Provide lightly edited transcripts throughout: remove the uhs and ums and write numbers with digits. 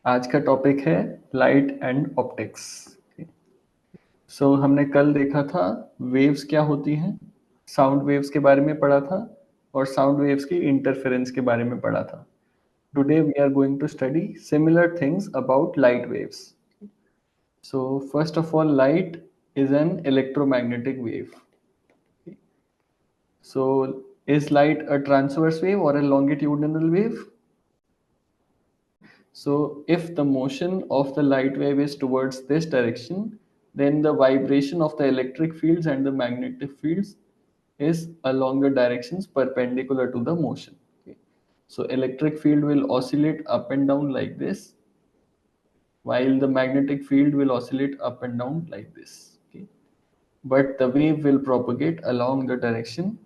आज का टॉपिक है लाइट एंड ऑप्टिक्स। सो हमने कल देखा था वेव्स क्या होती हैं, साउंड वेव्स के बारे में पढ़ा था और साउंड वेव्स की इंटरफेरेंस के बारे में पढ़ा था। Today we are going to study similar things about light waves. So first of all, light is an electromagnetic wave. So is light a transverse wave or a longitudinal wave? So if the motion of the light wave is towards this direction, then the vibration of the electric fields and the magnetic fields is along the directions perpendicular to the motion. Okay. So electric field will oscillate up and down like this, while the magnetic field will oscillate up and down like this. Okay. But the wave will propagate along the direction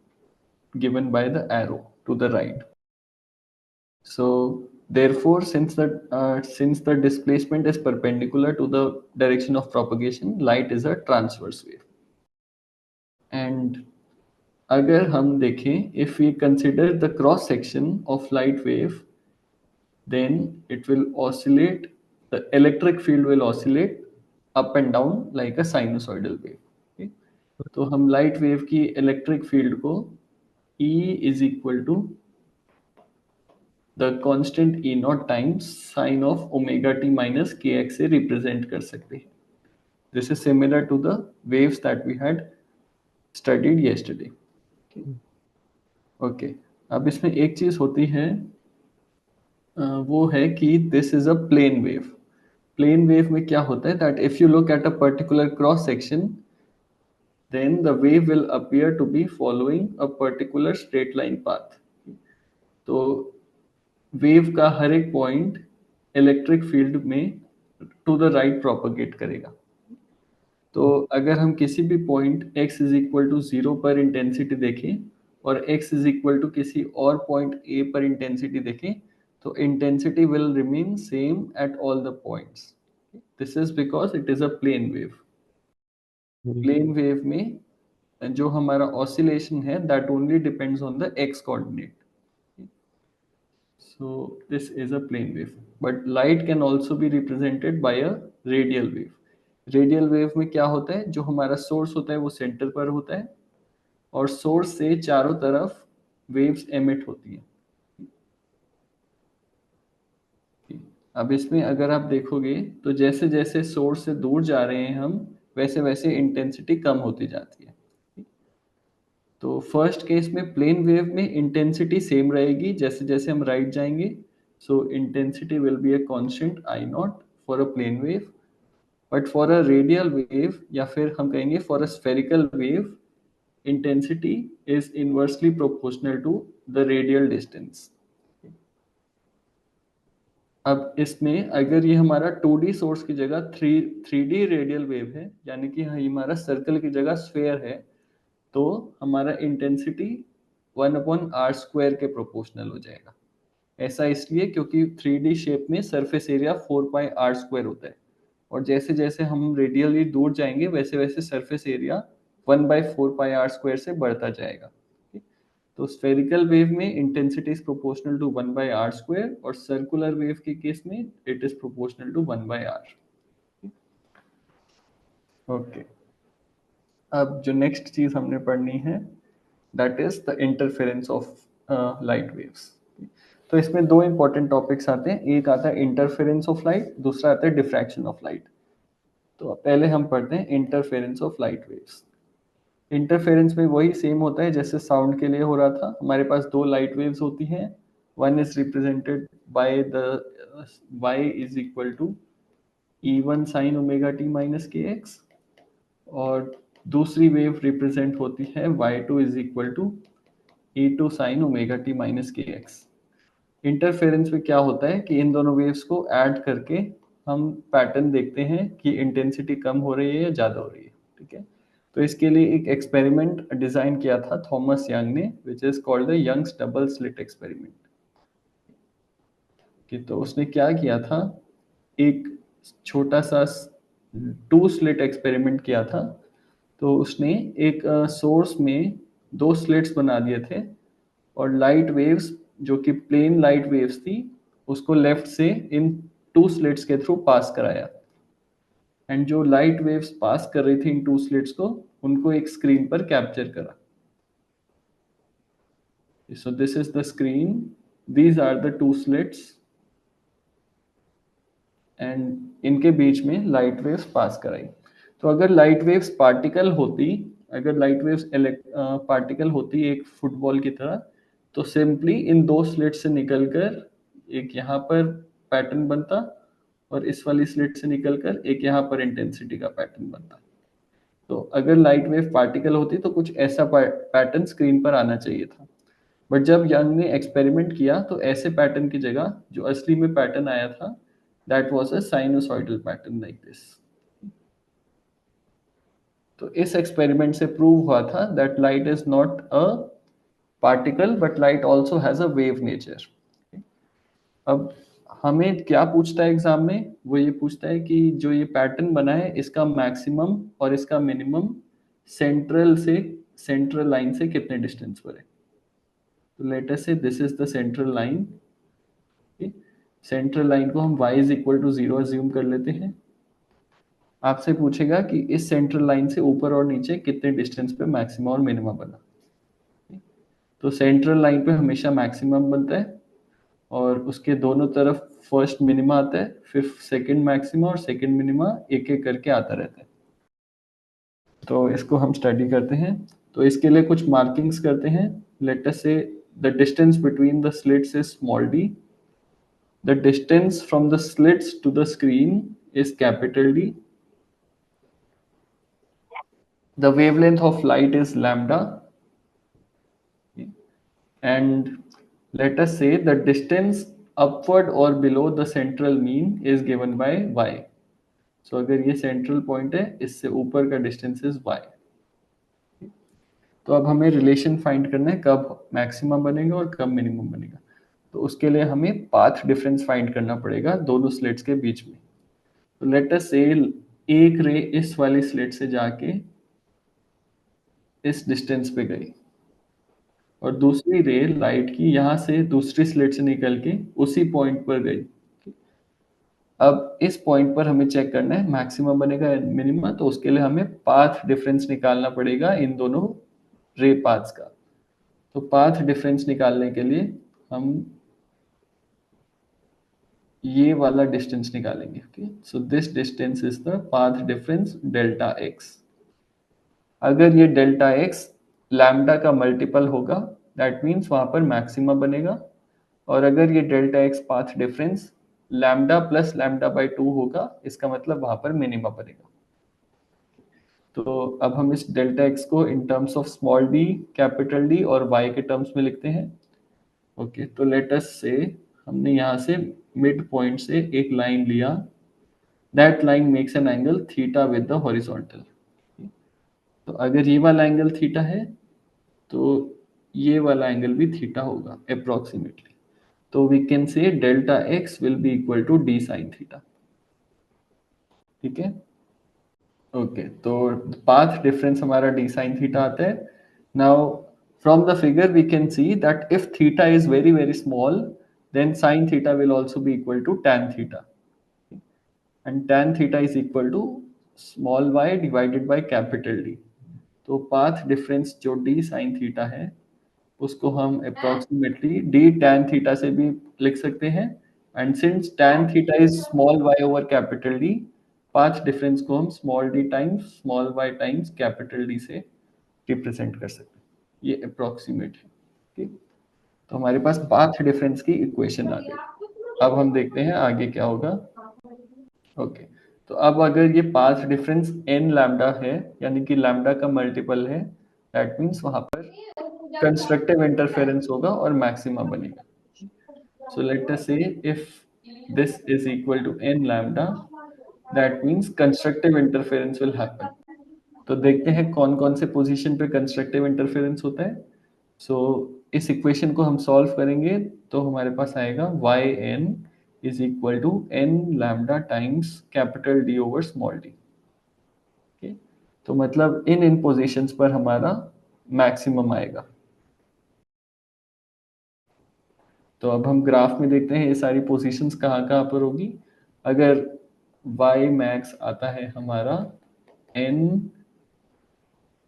given by the arrow to the right. So therefore, since the displacement is perpendicular to the direction of propagation, light is a transverse wave. And अगर हम देखें, if we consider the cross section of light wave, then it will oscillate. The electric field will oscillate up and down like a sinusoidal wave. Okay? तो हम light wave की electric field को E is equal to the constant E naught times sine of omega t minus kx से represent कर सकते हैं. This is similar to the waves that we had studied yesterday. Okay. अब इसमें एक चीज होती है, वो है कि this is a plane wave. Plane wave में क्या होता है that if you look at a particular cross section, then the wave will appear to be following a particular straight line path. तो वेव का हर एक पॉइंट इलेक्ट्रिक फील्ड में to the right propagate करेगा. तो अगर हम किसी भी point x is equal to 0 पर इंटेंसिटी देखें और x इज इक्वल टू किसी और पॉइंट a पर इंटेंसिटी देखें, तो intensity will remain same at all the points. This is because it is a plane wave. Plane wave में जो हमारा ऑसिलेशन है that only depends on the x coordinate. So this is a plane wave, but light can also be represented by a radial wave. Radial wave में क्या होता है, जो हमारा सोर्स होता है वो सेंटर पर होता है और सोर्स से चारों तरफ वेव्स एमिट होती हैं. अब इसमें अगर आप देखोगे तो जैसे जैसे सोर्स से दूर जा रहे हैं हम, वैसे वैसे इंटेंसिटी कम होती जाती है. तो फर्स्ट केस में प्लेन वेव में इंटेंसिटी सेम रहेगी जैसे जैसे हम राइट जाएंगे. So intensity will be a constant I nought for a plane wave. But for a radial wave या फिर हम कहेंगे for a spherical wave, intensity is inversely proportional to the radial distance. अब इसमें अगर ये हमारा 2D सोर्स की जगह 3D रेडियल वेव है, यानी कि हमारा सर्कल की जगह स्फेयर है, तो हमारा इंटेंसिटी 1/r² के प्रोपोर्शनल हो जाएगा. ऐसा इसलिए क्योंकि 3D शेप में सरफेस एरिया 4πr² होता है और जैसे जैसे हम रेडियली दूर जाएंगे वैसे वैसे सरफेस एरिया 1/4πr² से बढ़ता जाएगा. तो स्फेरिकल वेव में intensity is proportional to 1/r² और सर्कुलर वेव के केस में it is proportional to 1/r. Okay. अब जो नेक्स्ट चीज हमने पढ़नी है that is the interference of light waves. तो इसमें दो इंपॉर्टेंट टॉपिक्स आते हैं, एक आता है इंटरफेरेंस ऑफ लाइट, दूसरा आता है डिफ्रैक्शन ऑफ लाइट. तो पहले हम पढ़ते हैं interference of light waves. Interference में वही सेम होता है जैसे साउंड के लिए हो रहा था. हमारे पास दो लाइट वेव्स होती हैं. One is represented by the y is equal to E1 sine omega t minus k x और दूसरी वेव रिप्रेजेंट होती है y2 is equal to E2 sine omega t minus k x. Interference में क्या होता है कि इन दोनों वेव्स को ऐड करके हम पैटर्न देखते हैं कि इंटेंसिटी कम हो रही है या ज़्यादा हो रही है. ठीक है. तो इसके लिए एक एक्सपेरिमेंट डिजाइन किया था थॉमस यंग ने, which is called the Young's double slit experiment. कि तो उसने क्या किया था, एक छोटा सा 2 स्लिट एक्सपेरिमेंट किया था. तो उसने एक सोर्स में 2 स्लिट्स बना दिए थे और लाइट वेव्स जो कि प्लेन लाइट वेव्स थी उसको लेफ्ट से इन टू स्लिट्स के थ्रू पास कराया, एंड जो लाइट वेव्स पास कर रही थी इन टू स्लिट्स को, उनको एक स्क्रीन पर कैप्चर करा. So this is the screen. These are the two slits. And इनके बीच में लाइट वेव्स पास कराई. तो अगर लाइट वेव्स पार्टिकल होती, अगर लाइट वेव्स पार्टिकल होती एक फुटबॉल की तरह, तो सिंपली इन दो स्लिट से निकलकर एक यहाँ पर पैटर्न बनता, और इस वाली स्लिट से निकलकर एक यहाँ पर इंटेंसिटी का पैटर्न बनता. तो अगर लाइट वेव पार्टिकल होती तो कुछ ऐसा पैटर्न स्क्रीन पर आना चाहिए था. बट जब यंग ने एक्सपेरिमेंट किया तो ऐसे पैटर्न की जगह जो असली में पैटर्न आया था, that was a sinusoidal pattern like this. तो इस एक्सपेरिमेंट से प्रूव हुआ था that light is not a particle but light also has a wave nature. अब हमें क्या पूछता है एग्जाम में, वो ये पूछता है कि जो ये पैटर्न बना है इसका मैक्सिमम और इसका मिनिमम सेंट्रल लाइन से कितने डिस्टेंस पर है. तो let us say this is the central line. Central line को हम y is equal to 0 assume कर लेते हैं. आपसे पूछेगा कि इस सेंट्रल लाइन से ऊपर और नीचे कितने डिस्टेंस पे मैक्सिमा और मिनिमा बना. तो सेंट्रल लाइन पे हमेशा मैक्सिमम बनता है, और उसके दोनों तरफ फर्स्ट मिनिमा आता है, फिर सेकंड मैक्सिमा और सेकंड मिनिमा एक एक करके आता रहता है. तो इसको हम स्टडी करते हैं. तो इसके लिए कुछ मार्किंग्स करते हैं. लेट अस से the distance between the slits is small d. The distance from the slits to the screen is capital D. The wavelength of light is lambda. And let us say the distance upward or below the central mean is given by y. So अगर ये central point है, इससे ऊपर का distance is y. तो अब हमें relation find करना है कब मैक्सिमम बनेगा और कब मिनिमम बनेगा. तो उसके लिए हमें पाथ डिफरेंस फाइंड करना पड़ेगा दोनों स्लिट्स के बीच में. तो लेट अस से एक रे इस वाली स्लिट से जाके इस डिस्टेंस पे गई, और दूसरी रे लाइट की यहाँ से दूसरी स्लिट से निकल के उसी पॉइंट पर गई. अब इस पॉइंट पर हमें चेक करना है मैक्सिमम बनेगा या मिनिमम. तो उसके लिए हमें पाथ डिफरेंस निकालना पड़ेगा इन दोनों रे पाथ्स का. तो पाथ डिफरेंस निकालने के लिए हम ये वाला डिस्टेंस निकालेंगे. Okay, so this distance is the path difference delta x. अगर ये डेल्टा एक्स लैम्डा का मल्टीपल होगा, दैट मीन्स वहां पर मैक्सिमा बनेगा. और अगर ये delta x path difference lambda plus lambda by 2 होगा, इसका मतलब वहां पर मिनिमा बनेगा. तो अब हम इस डेल्टा एक्स को in terms of small D, capital D और वाई के टर्म्स में लिखते हैं. ओके, तो लेट अस से हमने यहाँ से मिड पॉइंट से एक लाइन लिया. That line makes an angle theta with the horizontal. तो अगर ये वाला एंगल थीटा है तो ये वाला एंगल भी थीटा होगा अप्रोक्सीमेटली. तो we can say delta x will be equal to d sine theta. ठीक है. ओके, तो पाथ डिफरेंस हमारा डी साइन थीटा आता है. Now from the figure we can see that if theta is very very small, then sin theta will also be equal to tan theta, and tan theta is equal to small y divided by capital D. तो path difference जो d sin theta है उसको हम approximately d tan theta से भी लिख सकते हैं. And since tan theta is small y over capital D, path difference को हम small d times small y times capital D से रिप्रेजेंट कर सकते हैं. ये अप्रोक्सीमेट है. ठीक, तो हमारे पास पाथ डिफरेंस की इक्वेशन आ गई. अब हम देखते हैं आगे क्या होगा. ओके, तो अब अगर ये पाथ डिफरेंस n लैम्डा है, यानी कि लैम्डा का मल्टीपल है, दैट मीन्स वहां पर कंस्ट्रक्टिव इंटरफेरेंस होगा और मैक्सिमा बनेगा. सो let us say if this is equal to n lambda, that means constructive interference will happen. तो देखते हैं कौन कौन से पोजीशन पे कंस्ट्रक्टिव इंटरफेरेंस होता है. सो इस इक्वेशन को हम सॉल्व करेंगे तो हमारे पास आएगा yn is equal to n lambda times capital D over small d. तो मतलब इन पोजीशंस पर हमारा मैक्सिमम आएगा. तो अब हम ग्राफ में देखते हैं ये सारी पोजीशंस कहाँ कहाँ पर होगी. अगर y मैक्स आता है हमारा n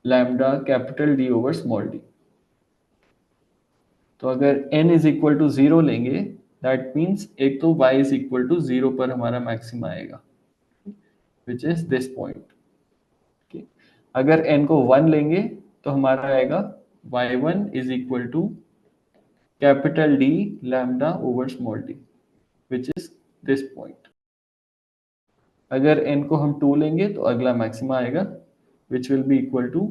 lambda capital D over small d, तो अगर n इज इक्वल टू 0 लेंगे दैट मीन्स एक तो y इज इक्वल टू 0 पर हमारा मैक्सिमा आएगा विच इज दिस पॉइंट। अगर n को 1 लेंगे तो हमारा आएगा y1 is equal to capital D lambda over small d which is this point. अगर n को हम 2 लेंगे तो अगला मैक्सिमा आएगा which will be equal to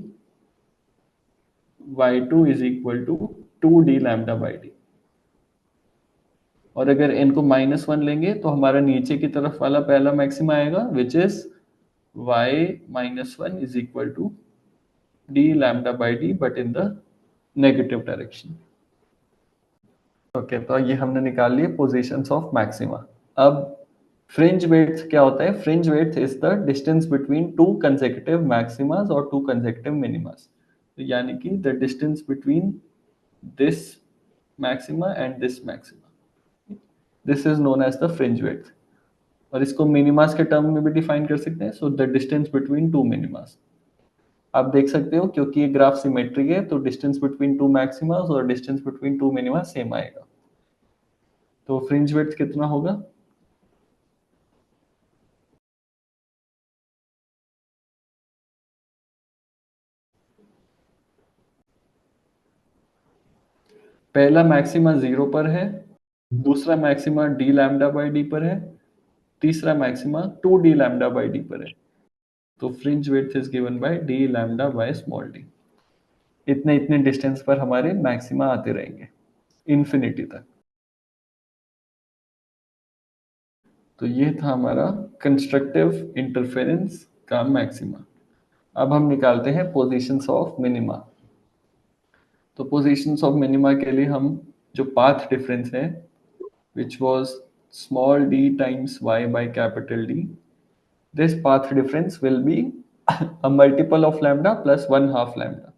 y2 is equal to 2d lambda by d। और अगर n को -1 लेंगे तो हमारा नीचे की तरफ वाला पहला मैक्सिमा आएगा which is y-1 is equal to d lambda by d but in the negative direction. Okay, तो ये हमने निकाल लिए पोजीशंस ऑफ मैक्सिमा। अब फ्रिंज विड्थ क्या होता है? Fringe width is the distance between two consecutive maximas और टू कंसेक्यूटिव मिनिमास, तो यानी कि the distance between this maxima and this maxima, this is known as the fringe width. और इसको मिनिमास के टर्म में भी डिफाइन कर सकते हैं, so the distance between to मिनिमास। आप देख सकते हो क्योंकि ये ग्राफ सिमेट्रिक है तो डिस्टेंस बिटवीन टू मैक्सिमास और distance between to minima same आएगा। तो फ्रिंज विड्थ कितना होगा? पहला मैक्सिमा 0 पर है, दूसरा maxima D lambda by D पर है, तीसरा maxima 2d lambda by D पर है। तो fringe width is given bye D lambda by small D. इतने इतने डिस्टेंस पर हमारे मैक्सिमा आते रहेंगे इन्फिनिटी तक। तो ये था हमारा कंस्ट्रक्टिव इंटरफेरेंस का मैक्सिमा। अब हम निकालते हैं पोजीशंस ऑफ मिनिमा। तो पोजीशंस ऑफ मिनिमा के लिए हम जो पाथ डिफरेंस है which was small d times y by capital D, this path difference will be a multiple of lambda plus 1/2 lambda,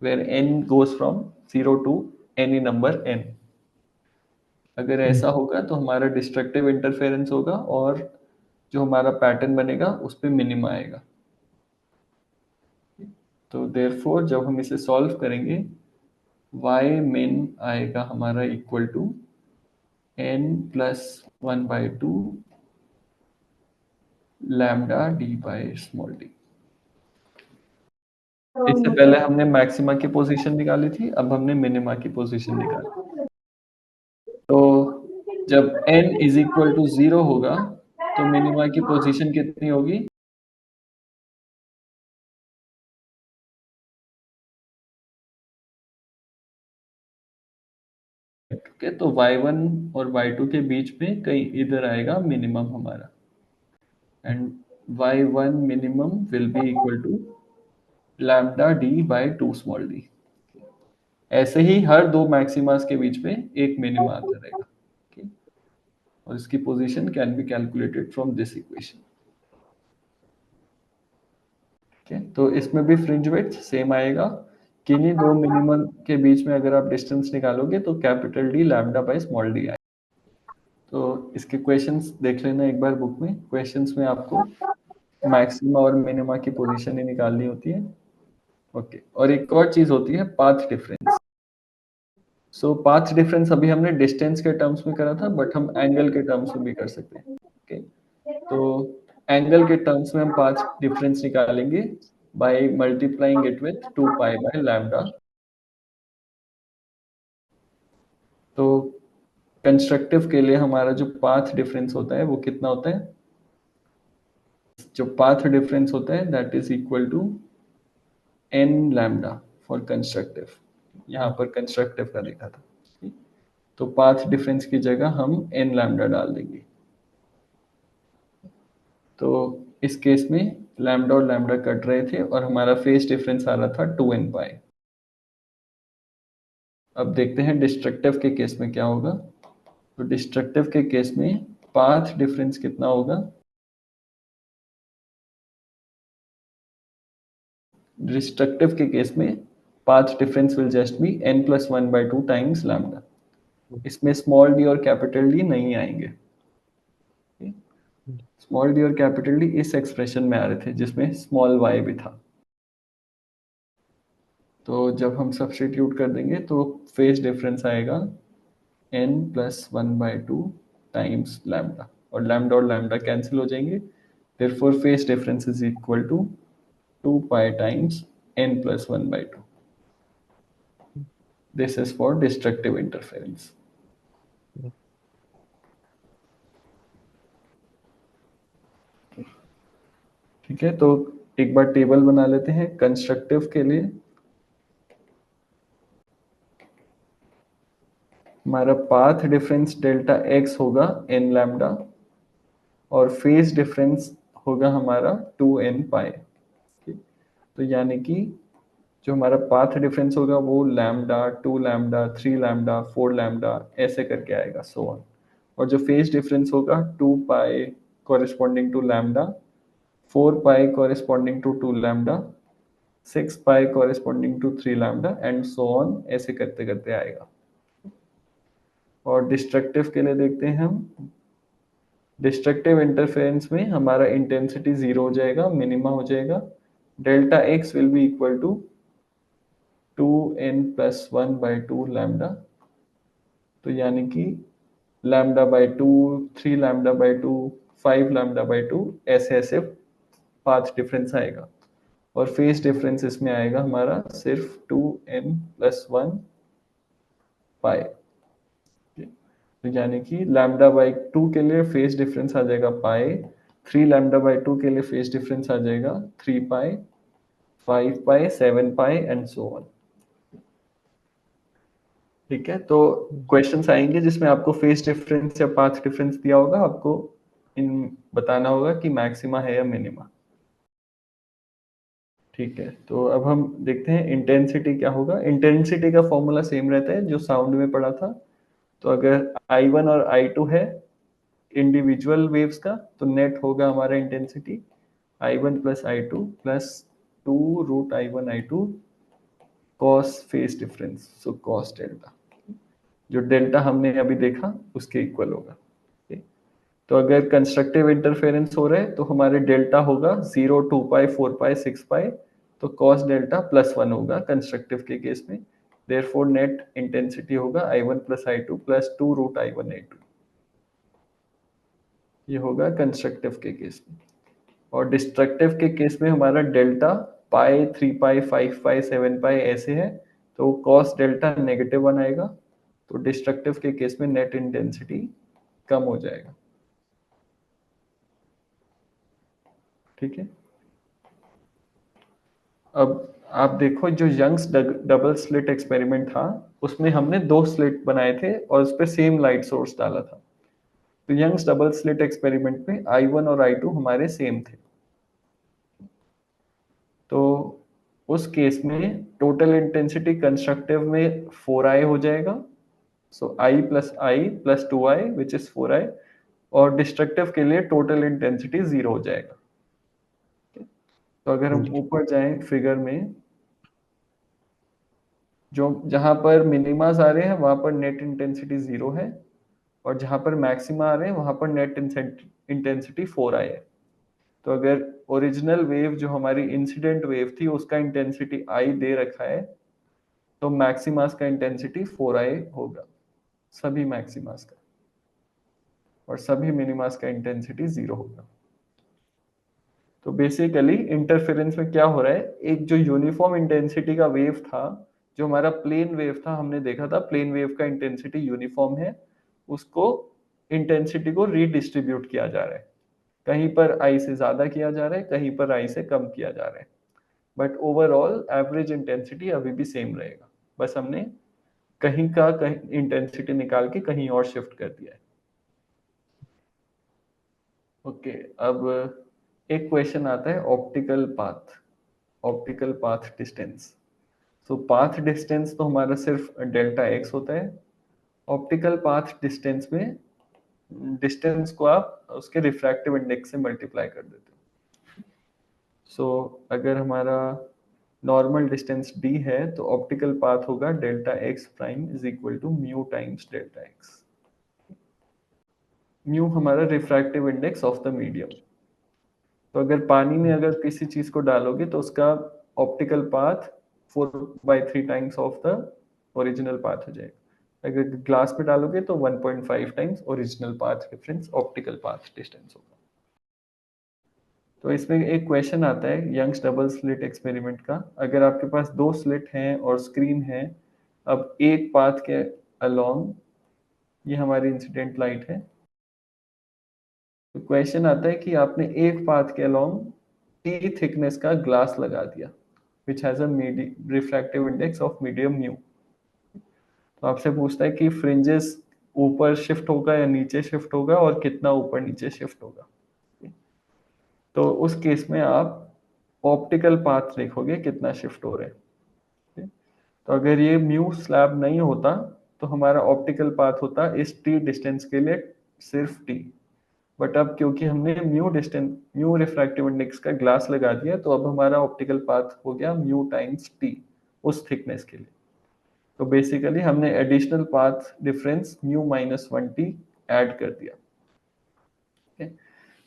where n goes from 0 to any number n। अगर ऐसा होगा तो हमारा डिस्ट्रक्टिव इंटरफेरेंस होगा और जो हमारा पैटर्न बनेगा उस पर मिनिमा आएगा। तो देयरफॉर जब हम इसे सॉल्व करेंगे y min आएगा हमारा equal to n plus 1/2 lambda d by small d। इससे पहले हमने मैक्सिमा की पोजीशन निकाली थी, अब हमने मिनिमा की पोजीशन निकाली। तो जब n इज इक्वल टू 0 होगा तो मिनिमा की पोजीशन कितनी होगी? ठीक है, तो y1 और y2 के बीच में कहीं इधर आएगा मिनिमम हमारा, and y1 minimum will be equal to lambda d by 2 small d। ऐसे ही हर दो मैक्सिमास के बीच में एक मिनिमा आता रहेगा। okay? और इसकी position can be calculated from this equation. ठीक है, तो इसमें भी फ्रिंज विड्थ सेम आएगा। किन्हीं दो मिनिमम के बीच में अगर आप डिस्टेंस निकालोगे तो capital D lambda by small D आएगा। तो इसके क्वेश्चंस देख लेना एक बार बुक में। क्वेश्चंस में आपको मैक्सिमा और मिनिमा की पोजीशन ही निकालनी होती है। ओके, और एक और चीज होती है पाथ डिफरेंस। सो पाथ डिफरेंस अभी हमने डिस्टेंस के टर्म्स में करा था, बट हम एंगल के टर्म्स में भी कर सकते हैं। ओके, तो एंगल के टर्म्स में हम पाथ डिफरेंस निकालेंगे by multiplying it with 2 pi by lambda. तो कंस्ट्रक्टिव के लिए हमारा जो पाथ डिफरेंस होता है वो कितना होता है? जो पाथ डिफरेंस होता है that is equal to n lambda for constructive. यहाँ पर कंस्ट्रक्टिव का देखा था, तो पाथ डिफरेंस की जगह हम n लैम्डा डाल देंगे। तो इस केस में लैम्डा और लैम्डा कट रहे थे और हमारा फेज डिफरेंस आ रहा था 2n पाई। अब देखते हैं डिस्ट्रक्टिव के केस में क्या होगा। तो डिस्ट्रक्टिव के केस में पाथ डिफरेंस कितना होगा? डिस्ट्रक्टिव के केस में path difference will just be n plus 1/2 times lambda. इसमें स्मॉल डी और कैपिटल डी नहीं आएंगे। स्मॉल डी और कैपिटल डी इस एक्सप्रेशन में आ रहे थे जिसमें स्मॉल वाई भी था। तो जब हम सब्स्टिट्यूट कर देंगे तो फेज डिफरेंस आएगा n प्लस 1/2 टाइम्स लैम्डा, और लैम्डा कैंसिल हो जाएंगे, therefore phase difference is equal to 2 pi times n plus 1/2। This is for destructive interference. ठीक है, तो एक बार टेबल बना लेते हैं कंस्ट्रक्टिव के लिए। हमारा पाथ डिफरेंस डेल्टा x होगा n लैम्डा, और फेज डिफरेंस होगा हमारा 2n पाई। तो यानी कि जो हमारा पाथ डिफरेंस होगा वो लैम्डा, 2 लैम्डा, 3 लैम्डा, 4 लैम्डा ऐसे करके आएगा, सो ऑन। और जो फेज डिफरेंस होगा 2 pi corresponding to lambda, 4 pi corresponding to 2 lambda, 6 pi corresponding to 3 lambda and so on, ऐसे करते करते आएगा। और डिस्ट्रक्टिव के लिए देखते हैं हम। डिस्ट्रक्टिव इंटरफेरेंस में हमारा इंटेंसिटी जीरो हो जाएगा, मिनिमा हो जाएगा। Delta x will be equal to 2n plus 1/2 lambda. तो यानी कि λ/2, 3 λ/2, 5 λ/2 ऐसे ऐसे पाथ डिफरेंस आएगा। और फेज डिफरेंस इसमें आएगा हमारा सिर्फ 2n प्लस 1 पाई। तो यानी कि λ/2 के लिए फेज डिफरेंस आ जाएगा पाई, 3 λ/2 के लिए फेज डिफरेंस आ जाएगा 3 पाई, 5 पाई, 7 पाई एंड सो ऑन। ठीक है, तो क्वेश्चंस आएंगे जिसमें आपको फेज डिफरेंस या पाथ डिफरेंस दिया होगा, आपको इन बताना होगा कि मैक्सिमा है या मिनिमा। ठीक है, तो अब हम देखते हैं इंटेंसिटी क्या होगा। इंटेंसिटी का फॉर्मूला सेम रहता है जो साउंड में पढ़ा था। तो अगर I1 और I2 है इंडिविजुअल वेव्स का, तो नेट होगा हमारा intensity I1 plus I2 plus 2√I1 I2 cos phase difference, so cos delta. जो डेल्टा हमने अभी देखा उसके इक्वल होगा। तो अगर कंस्ट्रक्टिव इंटरफेरेंस हो रहा है तो हमारे डेल्टा होगा 0, 2 पाई, 4 पाई, 6 पाई, तो कॉस डेल्टा +1 होगा कंस्ट्रक्टिव के केस में। देयरफॉर नेट इंटेंसिटी होगा I1 plus I2 plus 2√I1 I2। ये होगा कंस्ट्रक्टिव के केस में। और डिस्ट्रक्टिव के केस में हमारा डेल्टा पाई, 3 पाई, 5 पाई, 7 पाई ऐसे है, तो कॉस डेल्टा -1 आएगा। तो डिस्ट्रक्टिव के केस में नेट इंटेंसिटी कम हो जाएगा। ठीक है, अब आप देखो जो यंग्स डबल स्लिट एक्सपेरिमेंट था उसमें हमने 2 स्लिट बनाए थे और उस पर सेम लाइट सोर्स डाला था। तो यंग्स डबल स्लिट एक्सपेरिमेंट में I1 और I2 हमारे सेम थे। तो उस केस में टोटल इंटेंसिटी कंस्ट्रक्टिव में 4i हो जाएगा, सो I plus 2i which is 4i। और डिस्ट्रक्टिव के लिए टोटल इंटेंसिटी 0 हो जाएगा। तो अगर हम ऊपर जाएं फिगर में, जो जहां पर मिनिमास आ रहे हैं वहां पर नेट इंटेंसिटी 0 है, और जहां पर मैक्सिमा आ रहे हैं वहां पर नेट इंटेंसिटी 4i है। तो अगर ओरिजिनल वेव जो हमारी इंसिडेंट वेव थी उसका इंटेंसिटी i दे रखा है, तो मैक्सिमास का इंटेंसिटी 4i होगा, सभी मैक्सिमास का, और सभी मिनिमास का इंटेंसिटी 0 होगा। तो बेसिकली इंटरफेरेंस में क्या हो रहा है, एक जो यूनिफॉर्म इंटेंसिटी का वेव था, जो हमारा प्लेन वेव था, हमने देखा था प्लेन वेव का इंटेंसिटी यूनिफॉर्म है, उसको इंटेंसिटी को रीडिस्ट्रीब्यूट किया जा रहा है। कहीं पर आई से ज्यादा किया जा रहा है, कहीं पर आई से कम किया जा रहा है, बट ओवरऑल एवरेज इंटेंसिटी अभी भी सेम रहेगा। बस हमने कहीं का कहीं इंटेंसिटी निकाल के कहीं और शिफ्ट कर दिया है। ओके, अब एक क्वेश्चन आता है ऑप्टिकल पाथ डिस्टेंस। तो पाथ डिस्टेंस तो हमारा सिर्फ डेल्टा एक्स होता है। ऑप्टिकल पाथ डिस्टेंस में डिस्टेंस को आप उसके रिफ्रैक्टिव इंडेक्स से मल्टीप्लाई कर देते हो। सो अगर हमारा नॉर्मल डिस्टेंस d है तो ऑप्टिकल पाथ होगा delta x prime is equal to mu times delta x. Mu हमारा refractive index of the medium. तो अगर पानी में अगर किसी चीज को डालोगे तो उसका optical path 4/3 times of the original path हो जाएगा। अगर ग्लास में डालोगे तो 1.5 times original path difference optical path distance होगा। तो इसमें एक क्वेश्चन आता है यंग्स डबल स्लिट एक्सपेरिमेंट का। अगर आपके पास दो स्लिट हैं और स्क्रीन है, अब एक पाथ के अलोंग ये हमारी इंसिडेंट लाइट है। तो क्वेश्चन आता है कि आपने एक पाथ के अलोंग टी थिकनेस का ग्लास लगा दिया which has a refractive index of medium mu. तो आपसे पूछता है कि फ्रिंजेस ऊपर शिफ्ट होगा या नीचे शिफ्ट होगा और कितना ऊपर नीचे शिफ्ट होगा। तो उस केस में आप ऑप्टिकल पाथ देखोगे कितना शिफ्ट हो रहा है। तो अगर ये म्यू स्लैब नहीं होता तो हमारा ऑप्टिकल पाथ होता इस टी डिस्टेंस के लिए सिर्फ टी। बट अब क्योंकि हमने mu distance mu refractive index का ग्लास लगा दिया तो अब हमारा ऑप्टिकल पाथ हो गया म्यू टाइम्स टी उस थिकनेस के लिए। तो बेसिकली हमने additional path difference mu -1t add कर दिया। ठीक है?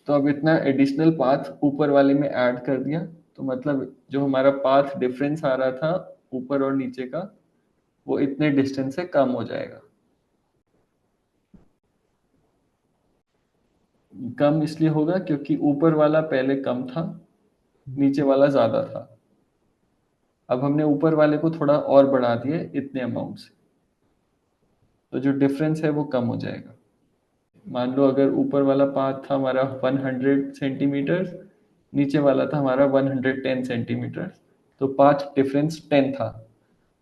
तो अब इतना एडिशनल पाथ ऊपर वाले में ऐड कर दिया तो मतलब जो हमारा पाथ डिफरेंस आ रहा था ऊपर और नीचे का वो इतने डिस्टेंस से कम हो जाएगा। कम इसलिए होगा क्योंकि ऊपर वाला पहले कम था, नीचे वाला ज्यादा था। अब हमने ऊपर वाले को थोड़ा और बढ़ा दिए इतने अमाउंट से, तो जो डिफरेंस है वो कम हो जाएगा। मान लो अगर ऊपर वाला पाथ था हमारा 100 सेंटीमीटर, नीचे वाला था हमारा 110 सेंटीमीटर, तो पाथ डिफरेंस 10 था।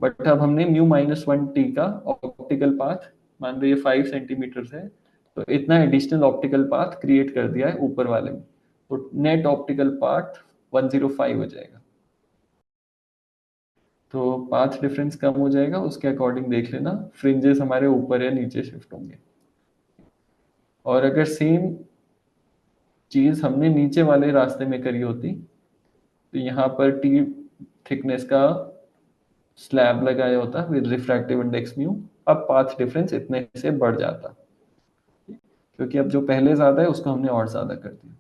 बट अब हमने म्यू -1t का ऑप्टिकल पाथ मान लो ये 5 सेंटीमीटर है, तो इतना एडिशनल ऑप्टिकल पाथ क्रिएट कर दिया है ऊपर वाले में, तो नेट ऑप्टिकल पाथ 105 हो जाएगा। तो पाथ डिफरेंस कम हो जाएगा, उसके अकॉर्डिंग देख लेना फ्रिंजेस हमारे ऊपर या नीचे शिफ्ट होंगे। और अगर सेम चीज हमने नीचे वाले रास्ते में करी होती तो यहाँ पर टी थिकनेस का स्लैब लगाया होता विद रिफ्रैक्टिव इंडेक्स म्यू, अब पाथ डिफरेंस इतने से बढ़ जाता क्योंकि अब जो पहले ज्यादा है उसको हमने और ज्यादा कर दिया।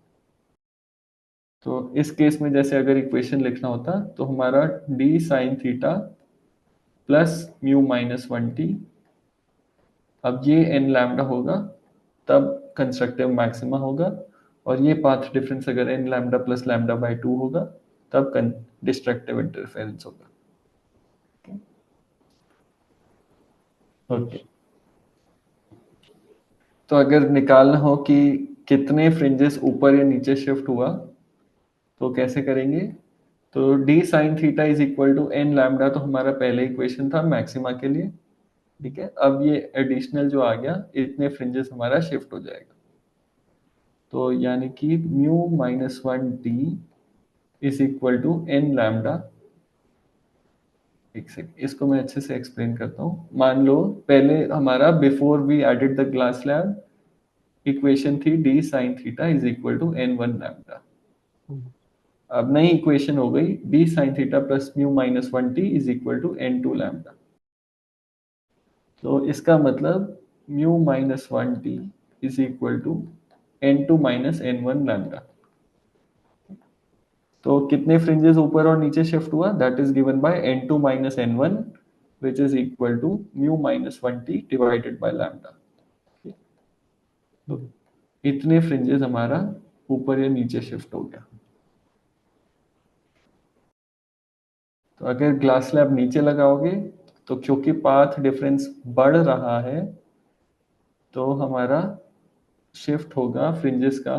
तो इस केस में जैसे अगर इक्वेशन लिखना होता तो हमारा d sine theta plus mu -1t, अब ये एन लैम्डा होगा तब कंस्ट्रक्टिव मैक्सिमा होगा, और ये पाथ डिफरेंस अगर n lambda plus lambda by 2 होगा तब डिस्ट्रक्टिव इंटरफेरेंस होगा। ओके, तो अगर निकालना हो कि कितने फ्रिंजेस ऊपर या नीचे शिफ्ट हुआ तो कैसे करेंगे। तो d sine theta is equal to n lambda तो हमारा पहले इक्वेशन था मैक्सिमा के लिए। ठीक है, अब ये एडिशनल जो आ गया इतने फ्रिंजेस हमारा शिफ्ट हो जाएगा। तो यानी कि mu -1t is equal to n lambda. एक सेकंड, इसको मैं अच्छे से एक्सप्लेन करता हूँ। मान लो पहले हमारा before we added the glass slab equation थी d sine theta is equal to n1 lambda. अब नई इक्वेशन हो गई d sine theta plus mu -1t is equal to n2 lambda. तो इसका मतलब mu -1t is equal to n2 minus n1 lambda. तो कितने फ्रिंजेस ऊपर और नीचे शिफ्ट हुआ that is given by n2 minus n1 which is equal to म्यू-1t डिवाइडेड बाय लैम्डा। तो इतने फ्रिंजेस हमारा ऊपर या नीचे शिफ्ट हो गया। तो अगर ग्लास स्लैब नीचे लगाओगे तो क्योंकि पाथ डिफरेंस बढ़ रहा है तो हमारा शिफ्ट होगा फ्रिंजेस का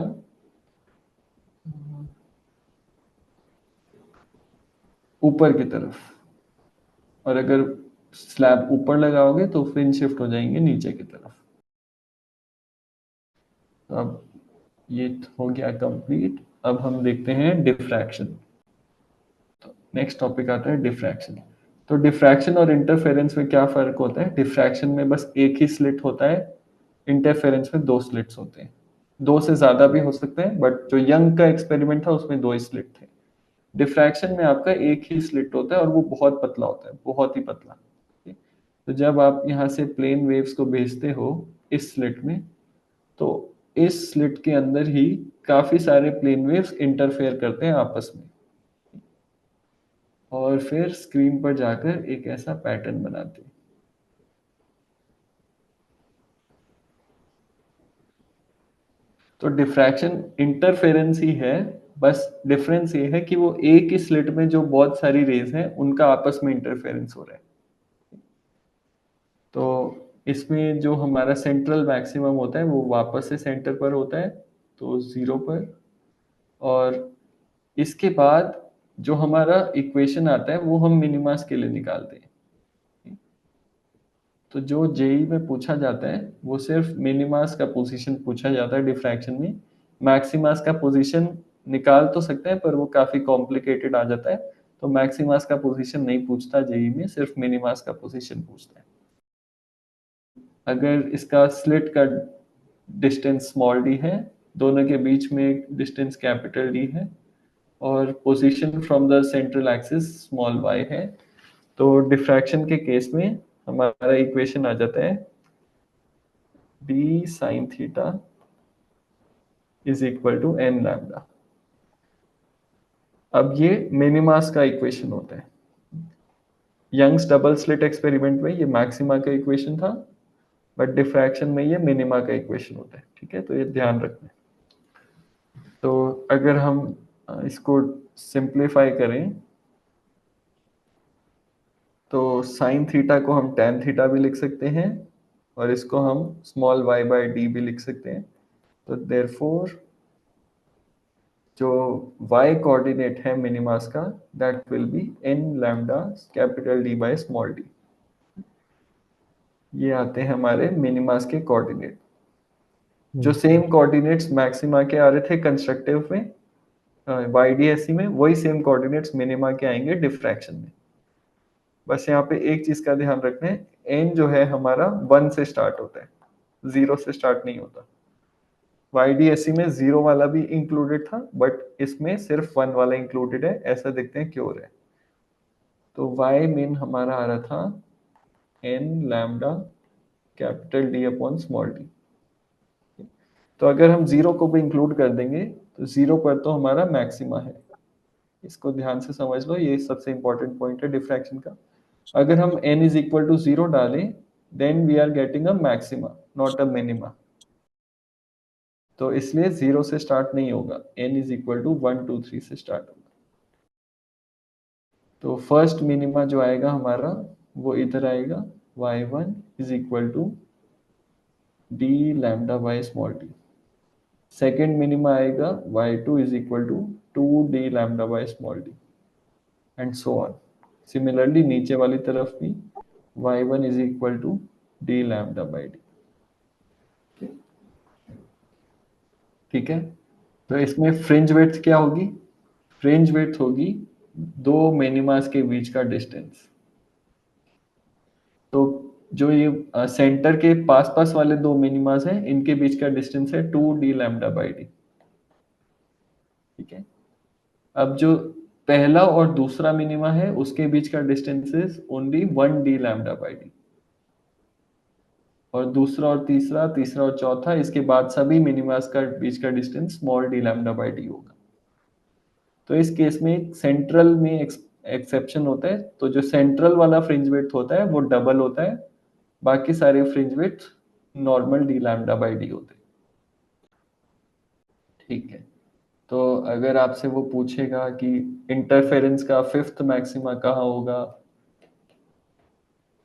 ऊपर की तरफ, और अगर स्लैब ऊपर लगाओगे तो फ्रिंज शिफ्ट हो जाएंगे नीचे की तरफ। तो अब ये हो गया कंप्लीट। अब हम देखते हैं डिफ्रैक्शन। तो नेक्स्ट टॉपिक आता है डिफ्रैक्शन। तो डिफ्रैक्शन और इंटरफेरेंस में क्या फर्क होता है। डिफ्रैक्शन में बस एक ही स्लिट होता है, इंटरफेरेंस में दो स्लिट्स होते हैं। दो से ज्यादा भी हो सकते हैं बट जो यंग का एक्सपेरिमेंट था उसमें दो ही स्लिट थे। डिफ्रैक्शन में आपका एक ही स्लिट होता है और वो बहुत पतला होता है, बहुत ही पतला। तो जब आप यहाँ से प्लेन वेव्स को भेजते हो इस स्लिट में तो इस स्लिट के अंदर ही काफी सारे प्लेन वेव्स इंटरफेयर करते हैं आपस में और फिर स्क्रीन पर जाकर एक ऐसा पैटर्न बनाते हैं। तो डिफ्रैक्शन इंटरफेरेंस ही है, बस डिफरेंस ये है कि वो एक ही स्लिट में जो बहुत सारी रेज हैं उनका आपस में इंटरफेरेंस हो रहा है। तो इसमें जो हमारा सेंट्रल मैक्सिमम होता है वो वापस से सेंटर पर होता है, तो 0 पर। और इसके बाद जो हमारा इक्वेशन आता है वो हम मिनिमास के लिए निकालते हैं। तो जो जेई में पूछा जाता है वो सिर्फ मिनिमास का पोजीशन पूछा जाता है डिफ्रैक्शन में। मैक्सिमास का पोजीशन निकाल तो सकते हैं पर वो काफी कॉम्प्लिकेटेड आ जाता है, तो मैक्सिमास का पोजीशन नहीं पूछता जेई में, सिर्फ मिनिमास का पोजीशन पूछता है। अगर इसका स्लिट का डिस्टेंस स्मॉल डी है, दोनों के बीच में एक डिस्टेंस कैपिटल डी है और position from the central axis small y है, तो डिफ्रैक्शन के केस में हमारा इक्वेशन आ जाता है d sine theta is equal to n lambda. अब ये मिनिमास का इक्वेशन होता है। यंग्स डबल स्लिट एक्सपेरिमेंट में ये मैक्सिमा का इक्वेशन था, बट डिफ्रैक्शन में ये मिनिमा का इक्वेशन होता है। ठीक है, तो ये ध्यान रखना है। तो अगर हम इसको सिंप्लीफाई करें तो साइन थीटा को हम टेन थीटा भी लिख सकते हैं और इसको हम स्मॉल वाई बाई डी भी लिख सकते हैं। तो देयरफॉर जो y कोऑर्डिनेट है मिनिमास का that will B n lambda capital D bye small d। ये आते हैं हमारे मिनिमास के कोऑर्डिनेट। जो सेम कोऑर्डिनेट्स मैक्सिमा के आ रहे थे कंस्ट्रक्टिव में YDSC में, वही सेम कोऑर्डिनेट्स मिनिमा के आएंगे डिफ्रैक्शन में। बस यहाँ पे एक चीज का ध्यान रखना है, n जो है हमारा 1 से स्टार्ट होता है, 0 से स्टार्ट नहीं होता। YDSC में 0 वाला भी इंक्लूडेड था बट इसमें सिर्फ 1 वाला इंक्लूडेड है, ऐसा देखते हैं क्यों है। तो y मीन हमारा आ रहा था n lambda capital D upon small d। तो अगर हम 0 को भी इंक्लूड कर देंगे तो 0 पर तो हमारा मैक्सिमा है। इसको ध्यान से समझ लो, ये सबसे इंपॉर्टेंट पॉइंट है डिफ्रैक्शन का। अगर हम n इज इक्वल टू 0 डालें then we are getting a maxima not a minima. तो इसलिए 0 से स्टार्ट नहीं होगा, n इज इक्वल टू 1 2 3 से स्टार्ट होगा। तो फर्स्ट मिनिमा जो आएगा हमारा वो इधर आएगा, y1 is equal to d lambda by small d। Second minima आएगा y2 is equal to 2d lambda by small d and so on. Similarly नीचे वाली तरफ भी y1 is equal to d lambda by d। ठीक है, तो इसमें fringe width क्या होगी? फ्रिंज विड्थ होगी दो मिनिमास के बीच का डिस्टेंस। तो जो ये सेंटर के पास पास वाले दो मिनिमास हैं इनके बीच का डिस्टेंस है 2d लैम्डा बाई डी। ठीक है, अब जो पहला और दूसरा मिनिमा है उसके बीच का distance is only 1d lambda by D. और दूसरा और तीसरा, तीसरा और चौथा, इसके बाद सभी मिनिमास का बीच का distance small d lambda by D होगा। तो इस केस में सेंट्रल में एक्सेप्शन होता है, तो जो सेंट्रल वाला फ्रिंज विड्थ होता है वो डबल होता है, बाकी सारे fringe width normal D lambda by D होते हैं। ठीक है, तो अगर आपसे वो पूछेगा कि इंटरफेरेंस का फिफ्थ मैक्सिमा कहाँ होगा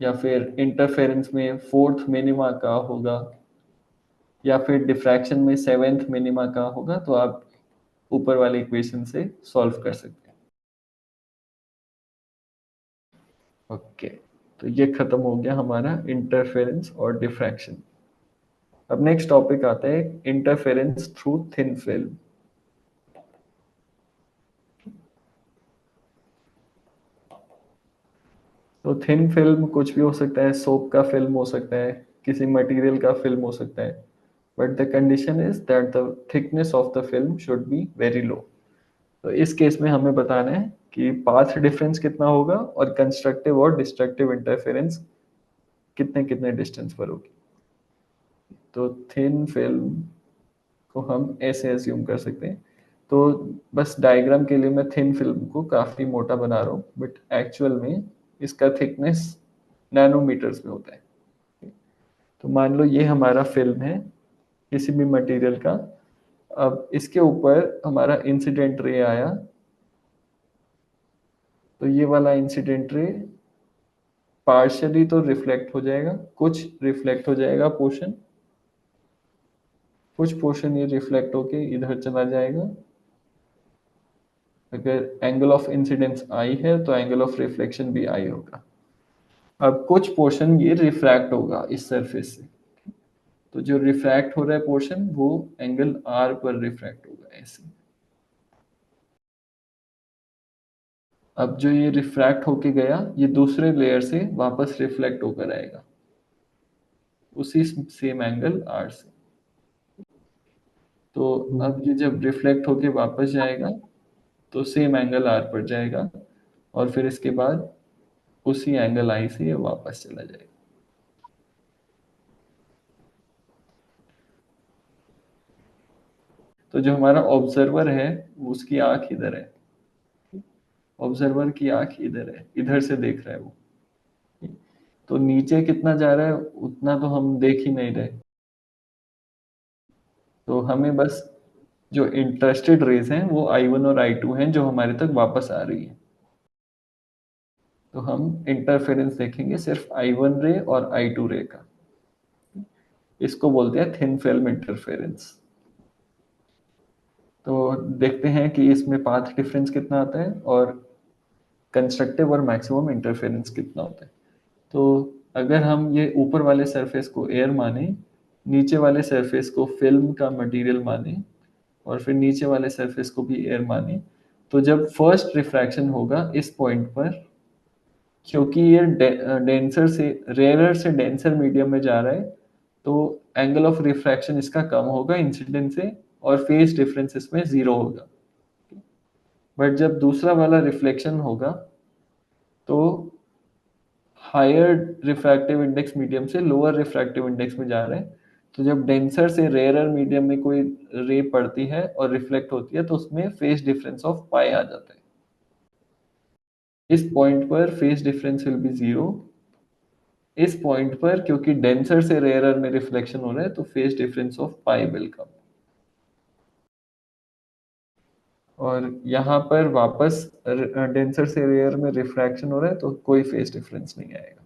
या फिर इंटरफेरेंस में फोर्थ मिनिमा कहाँ होगा या फिर डिफ्रैक्शन में सेवेंथ मिनिमा कहाँ होगा, तो आप ऊपर वाले इक्वेशन से सॉल्व कर सकते हैं। ओके, तो ये खत्म हो गया हमारा इंटरफेरेंस और डिफ्रैक्शन। अब नेक्स्ट टॉपिक आता है इंटरफेरेंस थ्रू थिन फिल्म। तो थिन फिल्म कुछ भी हो सकता है, सोप का फिल्म हो सकता है, किसी मटेरियल का फिल्म हो सकता है, but the condition is that the thickness of the film should be very low. तो इस केस में हमें बताना है कि पाथ डिफरेंस कितना होगा और कंस्ट्रक्टिव और डिस्ट्रक्टिव इंटरफेरेंस कितने कितने डिस्टेंस पर होगी। तो थिन फिल्म को हम ऐसे एज्यूम कर सकते हैं। तो बस डायग्राम के लिए मैं थिन फिल्म को काफी मोटा बना रहा हूँ, बट एक्चुअल में इसका थिकनेस नैनोमीटर्स में होता है। तो मान लो ये हमारा फिल्म है किसी भी मटेरियल का। अब इसके ऊपर हमारा इंसिडेंट रे आया, तो ये वाला इंसिडेंट रे पार्शियली तो रिफ्लेक्ट हो जाएगा, कुछ रिफ्लेक्ट हो जाएगा पोर्शन, कुछ पोर्शन ये रिफ्लेक्ट होके इधर चला जाएगा। अगर एंगल ऑफ इंसिडेंस आई है तो एंगल ऑफ रिफ्लेक्शन भी आई होगा। अब कुछ पोर्शन ये रिफ्रैक्ट होगा इस सरफेस से, तो जो रिफ्रैक्ट हो रहा है पोर्शन वो एंगल आर पर रिफ्रैक्ट होगा ऐसे। अब जो ये रिफ्रैक्ट होके गया ये दूसरे लेयर से वापस रिफ्लेक्ट होकर आएगा उसी सेम एंगल आर से। तो अब ये जब रिफ्लेक्ट होके वापस जाएगा तो सेम एंगल आर पर जाएगा, और फिर इसके बाद उसी एंगल आई से ये वापस चला जाएगा। तो जो हमारा ऑब्जर्वर है उसकी आंख इधर है, ऑब्जर्वर की आंख इधर है, इधर से देख रहा है वो। तो नीचे कितना जा रहा है उतना तो हम देख ही नहीं रहे, तो हमें बस जो इंटरेस्टेड रेज हैं वो I1 और I2 हैं जो हमारे तक वापस आ रही है। तो हम इंटरफेरेंस देखेंगे सिर्फ I1 रे और I2 रे का। इसको बोलते हैं थिन फिल्म इंटरफेरेंस। तो देखते हैं कि इसमें पाथ डिफरेंस कितना आता है और कंस्ट्रक्टिव और मैक्सिमम इंटरफेरेंस कितना होता है। तो अगर हम ये ऊपर वाले सरफेस को एयर माने, नीचे वाले सरफेस को फिल्म का मटेरियल माने, और फिर नीचे वाले सरफेस को भी एयर माने, तो जब फर्स्ट रिफ्रैक्शन होगा इस पॉइंट पर, क्योंकि ये डेंसर से रेयरर से डेंसर मीडियम में जा रहा है, तो एंगल ऑफ रिफ्रैक्शन इसका कम होगा इंसिडेंट से, और फेज डिफरेंस इसमें जीरो होगा। बट जब दूसरा वाला रिफ्लेक्शन होगा तो हायर रिफ्रैक्टिव इंडेक्स मीडियम से लोअर रिफ्रैक्टिव इंडेक्स में जा रहे हैं, तो जब डेंसर से रेयरर मीडियम में कोई रे पड़ती है और रिफ्लेक्ट होती है तो उसमें फेज डिफरेंस ऑफ पाई आ जाता है। इस पॉइंट पर phase difference will be zero. इस पॉइंट पर क्योंकि डेंसर से रेयरर में रिफ्लेक्शन हो रहा है तो phase difference of pi will come. और यहाँ पर वापस डेंसर से रेयर में रिफ्रैक्शन हो रहा है तो कोई फेज डिफरेंस नहीं आएगा।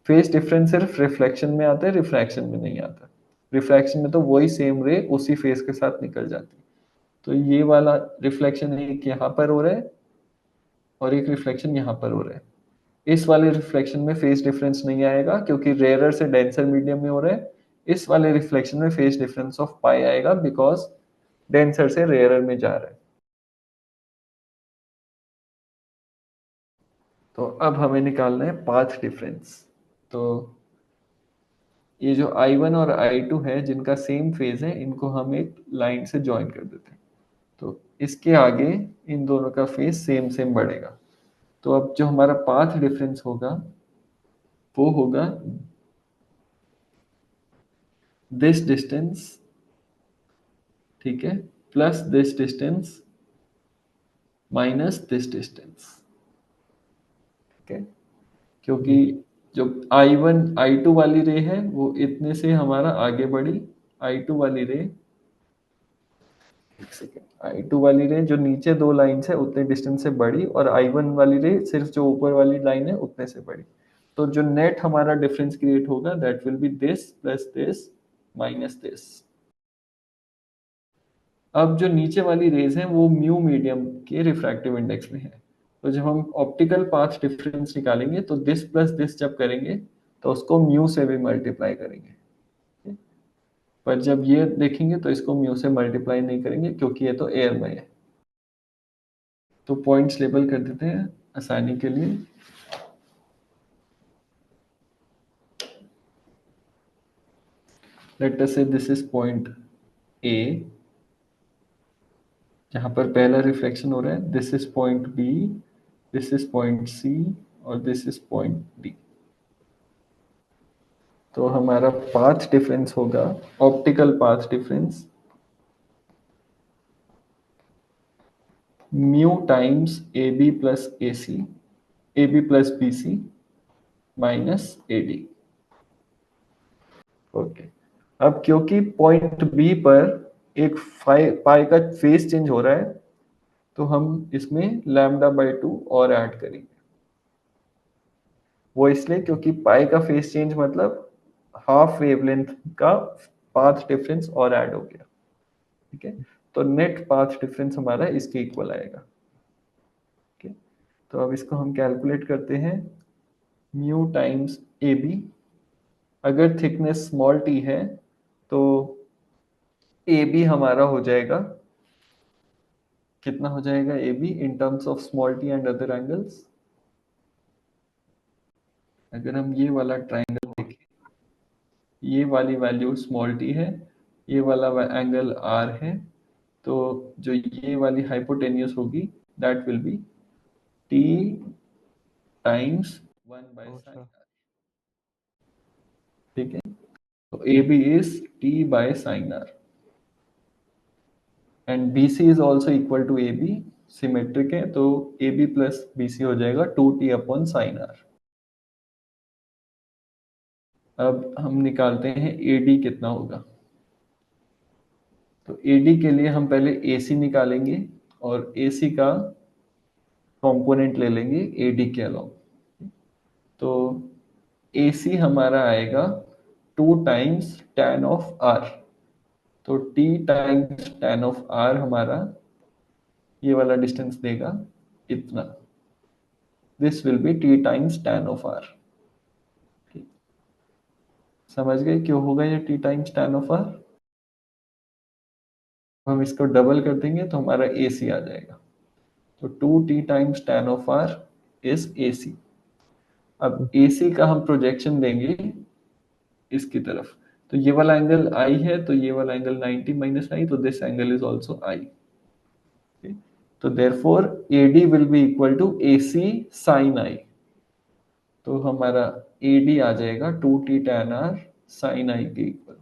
फेज डिफरेंस सिर्फ रिफ्लेक्शन में आता है, रिफ्रैक्शन में नहीं आता। रिफ्रैक्शन में तो वही सेम रे उसी फेज के साथ निकल जाती है। तो ये वाला रिफ्लेक्शन एक यहाँ पर हो रहा है और एक रिफ्लेक्शन यहाँ पर हो रहा है। इस वाले रिफ्लेक्शन में फेज डिफरेंस नहीं आएगा क्योंकि रेयरर से डेंसर मीडियम में हो रहा है। इस वाले रिफ्लेक्शन में फेज डिफरेंस ऑफ पाई आएगा बिकॉज डेंसर से रेयरर में जा रहा है। तो अब हमें निकालना है पाथ डिफरेंस। तो ये जो I1 और I2 है जिनका सेम फेज है इनको हम एक लाइन से ज्वाइन कर देते हैं, तो इसके आगे इन दोनों का फेज सेम सेम बढ़ेगा। तो अब जो हमारा पाथ डिफरेंस होगा वो होगा दिस डिस्टेंस, ठीक है, plus this distance minus this distance. ठीक है, क्योंकि जो I2 वाली रे है वो इतने से हमारा आगे बढ़ी। I2 वाली रे, एक सेकेंड, I2 वाली रे जो नीचे दो लाइन है उतने डिस्टेंस से बढ़ी, और I1 वाली रे सिर्फ जो ऊपर वाली लाइन है उतने से बढ़ी। तो जो नेट हमारा डिफरेंस क्रिएट होगा that will B this plus this minus this. अब जो नीचे वाली रेज हैं वो म्यू मीडियम के रिफ्रैक्टिव इंडेक्स में है। तो जब हम ऑप्टिकल पाथ डिफरेंस निकालेंगे तो दिस प्लस दिस जब करेंगे तो उसको म्यू से भी मल्टीप्लाई करेंगे। पर जब ये देखेंगे तो इसको म्यू से मल्टीप्लाई नहीं करेंगे क्योंकि ये तो एयर में है। तो पॉइंट्स लेबल कर देते हैं आसानी के लिए। Late us say this is point A जहां पर पहला रिफ्लेक्शन हो रहा है, this is point B, this is point C, और दिस इज पॉइंट डी। तो हमारा पाथ डिफरेंस होगा optical path difference mu times A B plus A C, A B plus B C minus A D. Okay, अब क्योंकि point B पर एक पाई का face change हो रहा है, तो हम इसमें लैम्डा बाई 2 और ऐड करेंगे। वो इसलिए क्योंकि पाई का फेस चेंज मतलब हाफ वेवलेंथ का पाथ डिफरेंस और ऐड हो गया। ठीक है, तो नेट पाथ डिफरेंस हमारा इसके इक्वल आएगा। ठीक है, तो अब इसको हम कैलकुलेट करते हैं। म्यू टाइम्स ए बी, अगर थिकनेस स्मॉल टी है तो ए बी हमारा हो जाएगा, कितना हो जाएगा A be in terms of small T and other angles. अगर हम ये वाला ट्राइंगल देखें, ये वाली वैल्यू स्मॉल टी है, ये वाला एंगल आर है, तो जो ये वाली हाइपोटेन्यूस होगी that will be t times 1/sin r। ठीक है, तो A B is t by sine r and B C is also equal to A B, symmetric है, तो A B plus B C हो जाएगा 2t अपॉन साइन आर। अब हम निकालते हैं ए डी कितना होगा। तो ए डी के लिए हम पहले ए सी निकालेंगे और ए सी का कंपोनेंट ले लेंगे ए डी के अलावा। तो ए सी हमारा आएगा 2 टाइम्स tan ऑफ आर, तो t times tan of r हमारा ये वाला डिस्टेंस देगा इतना, this will be t times tan of r. समझ गए क्यों होगा ये t times tan of r? हम इसको डबल कर देंगे तो हमारा ए सी आ जाएगा, तो 2t times tan of r is a c. अब ए सी का हम प्रोजेक्शन देंगे इसकी तरफ, तो ये वाला एंगल आई है, तो ये वाला एंगल 90 माइनस आई, तो this angle is also i. तो therefore AD will be equal to AC sin I। तो हमारा AD आ जाएगा 2t tan R sin I के इक्वल।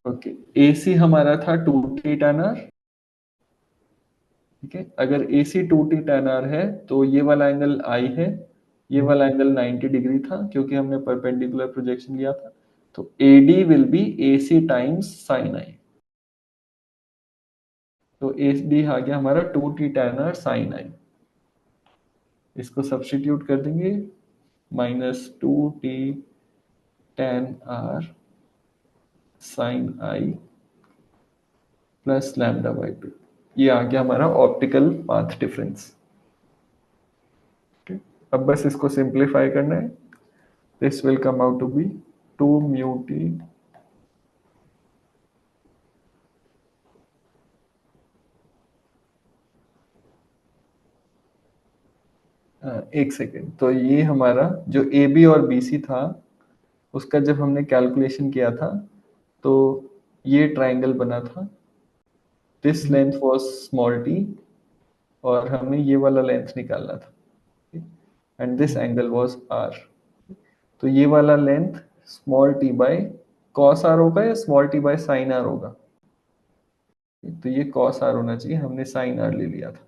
ओके, AC हमारा था 2t tan R। ठीक है, अगर AC 2t tan R है तो ये वाला एंगल I है, ये वाला एंगल 90 डिग्री था क्योंकि हमने परपेंडिकुलर प्रोजेक्शन लिया था, तो AD will B AC times sin I। तो AD आ गया हमारा 2t tan R sin I। इसको सब्स्टिट्यूट कर देंगे, -2t tan R sin I plus lambda by 2। ये आ गया हमारा ऑप्टिकल पाथ डिफरेंस। अब बस इसको सिंप्लीफाई करना है, this will come out to be 2 mu t, एक सेकेंड, तो ये हमारा जो ए बी और बी सी था उसका जब हमने कैलकुलेशन किया था तो ये ट्राइंगल बना था, this length was small t और हमें ये वाला लेंथ निकालना था and this angle was r. तो ये वाला length small t by cos r होगा या small t by sine r होगा? तो ये कॉस आर होना चाहिए, हमने साइन आर ले लिया था।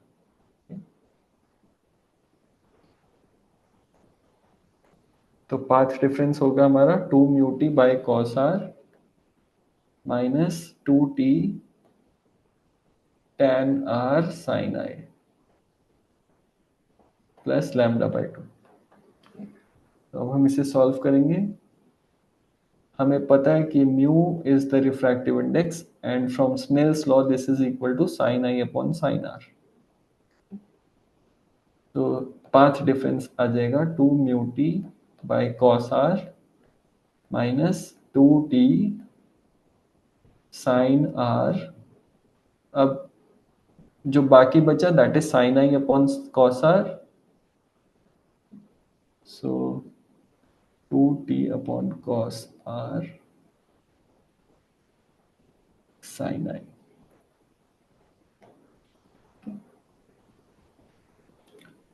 तो पाथ डिफरेंस होगा हमारा 2 mu t by cos r minus 2t tan r sin I plus lambda by 2। तो अब हम इसे सॉल्व करेंगे। हमें पता है कि mu is the refractive index and from Snell's law this is equal to sine i upon sine r. तो पाथ डिफरेंस आ जाएगा 2 mu t by cos r minus 2t sine r. अब जो बाकी बचा that is sine i upon cos r, so 2t upon cos r sine i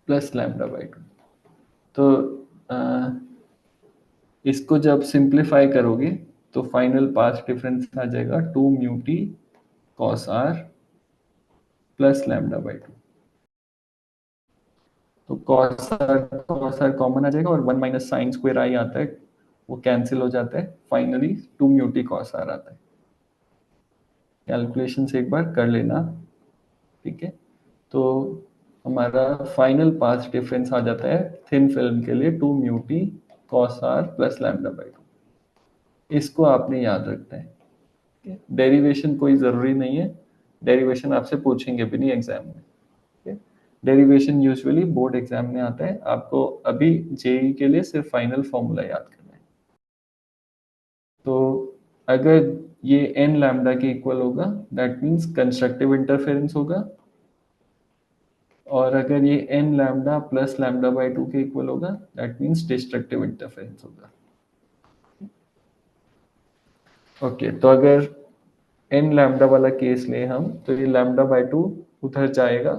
plus lambda by 2। तो इसको जब सिंप्लीफाई करोगे तो फाइनल पाथ डिफरेंस आ जाएगा 2 mu t cos r plus lambda by two. तो कॉस आर कॉमन आ जाएगा और 1 - sin² i आता है, वो कैंसिल हो जाता है, finally 2 mu t cos r आता है। कैलकुलेशन से एक बार कर लेना, ठीक है। तो हमारा फाइनल पाथ डिफरेंस आ जाता है थिन फिल्म के लिए 2 mu t cos r plus lambda by two. इसको आपने याद रखना है। डेरिवेशन कोई ज़रूरी नहीं है, डेरिवेशन आपसे पूछेंगे भी नहीं एग्जाम में। डेरिवेशन यूजुअली बोर्ड एग्जाम में आता है, आपको अभी जेई के लिए सिर्फ फाइनल फॉर्मूला याद करना है। तो अगर ये एन लैम्डा के इक्वल होगा दैट मीन्स कंस्ट्रक्टिव इंटरफेरेंस होगा, और अगर ये n lambda plus lambda by two के इक्वल होगा दैट मीन्स डिस्ट्रक्टिव इंटरफेरेंस होगा। ओके, तो अगर एन लैम्डा वाला केस ले हम, तो ये लैम्डा बाई टू उधर जाएगा,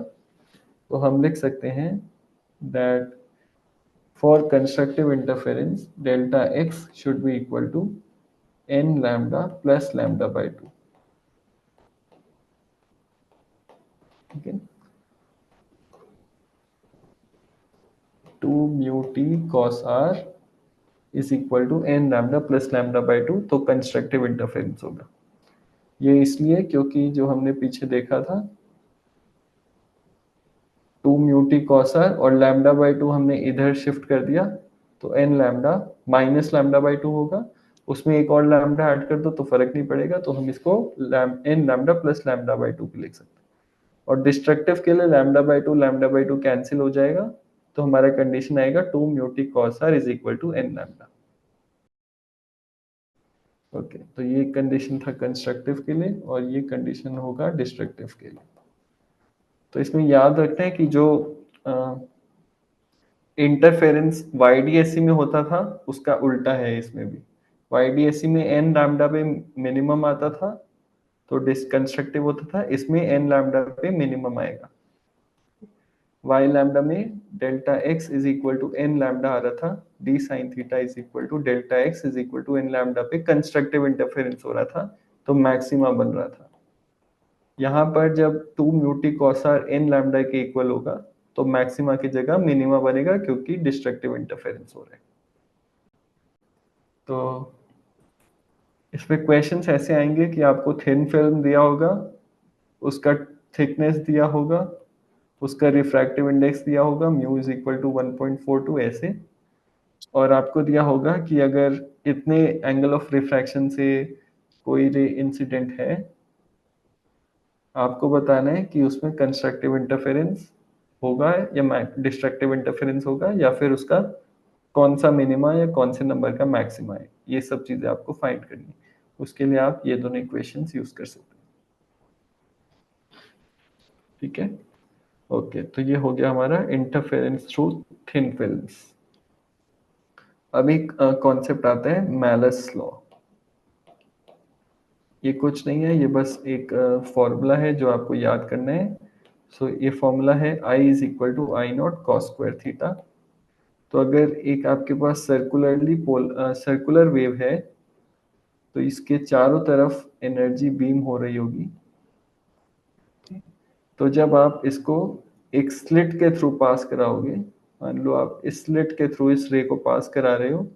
तो हम लिख सकते हैं that for constructive interference delta x should be equal to n lambda plus lambda by two. ठीक है, 2 mu t cos r is equal to n lambda plus lambda by two, तो कंस्ट्रक्टिव इंटरफेरेंस होगा। ये इसलिए क्योंकि जो हमने पीछे देखा था 2 म्यू टी कॉस आर और लैम्डा बाई टू हमने इधर शिफ्ट कर दिया, तो n lambda minus lambda by two होगा, उसमें एक और लैम्डा ऐड कर दो तो फर्क नहीं पड़ेगा, तो हम इसको n lambda plus lambda by two भी लिख सकते हैं। और डिस्ट्रक्टिव के लिए लैम्डा बाई टू कैंसिल हो जाएगा, तो हमारा कंडीशन आएगा 2 mu t cos r is equal to n lambda. Okay, तो ये कंडीशन था कंस्ट्रक्टिव के लिए और ये कंडीशन होगा डिस्ट्रक्टिव के लिए। तो इसमें याद रखना है कि जो इंटरफेरेंस वाईडीएससी में होता था उसका उल्टा है इसमें भी। वाईडीएससी में एन लैम्डा पे मिनिमम आता था, तो डिसकंस्ट्रक्टिव होता था, इसमें एन लैम्डा पे मिनिमम आएगा। वाई लैम्डा में delta x is equal to n lambda आ रहा था, d sine theta is equal to delta x is equal to n lambda पे कंस्ट्रक्टिव इंटरफेरेंस हो रहा था, तो मैक्सिमा बन रहा था। यहाँ पर जब 2 म्यूटी कॉसर एन लैम्डा के इक्वल होगा, तो मैक्सिमा की जगह मिनिमा बनेगा क्योंकि डिस्ट्रक्टिव इंटरफेरेंस हो रहा है। तो इसमें क्वेश्चंस ऐसे आएंगे कि आपको थिन फिल्म दिया होगा, उसका थिकनेस दिया होगा, उसका रिफ्रैक्टिव इंडेक्स दिया होगा म्यू इज इक्वल टू 1.42 ऐसे, और आपको दिया होगा कि अगर इतने एंगल ऑफ रिफ्रैक्शन से कोई रे इंसिडेंट है, आपको बताना है कि उसमें कंस्ट्रक्टिव इंटरफेरेंस होगा या डिस्ट्रक्टिव इंटरफेरेंस होगा, या फिर उसका कौन सा मिनिमा या कौन से नंबर का मैक्सिमा है। ये सब चीजें आपको फाइंड करनी है, उसके लिए आप ये दोनों इक्वेशंस यूज कर सकते हैं। ठीक है, ओके, तो ये हो गया हमारा इंटरफेरेंस थ्रू थिन फिल्म्स। अब एक कॉन्सेप्ट आता है मैलस लॉ। ये कुछ नहीं है, ये बस एक फॉर्मूला है जो आपको याद करना है। सो ये फॉर्मूला है I is equal to I naught cos square theta. तो अगर एक आपके पास सर्कुलर वेव है, तो इसके चारों तरफ एनर्जी बीम हो रही होगी। तो जब आप इसको एक स्लिट के थ्रू पास कराओगे, मान लो आप इस स्लिट के थ्रू इस रे को पास करा रहे हो,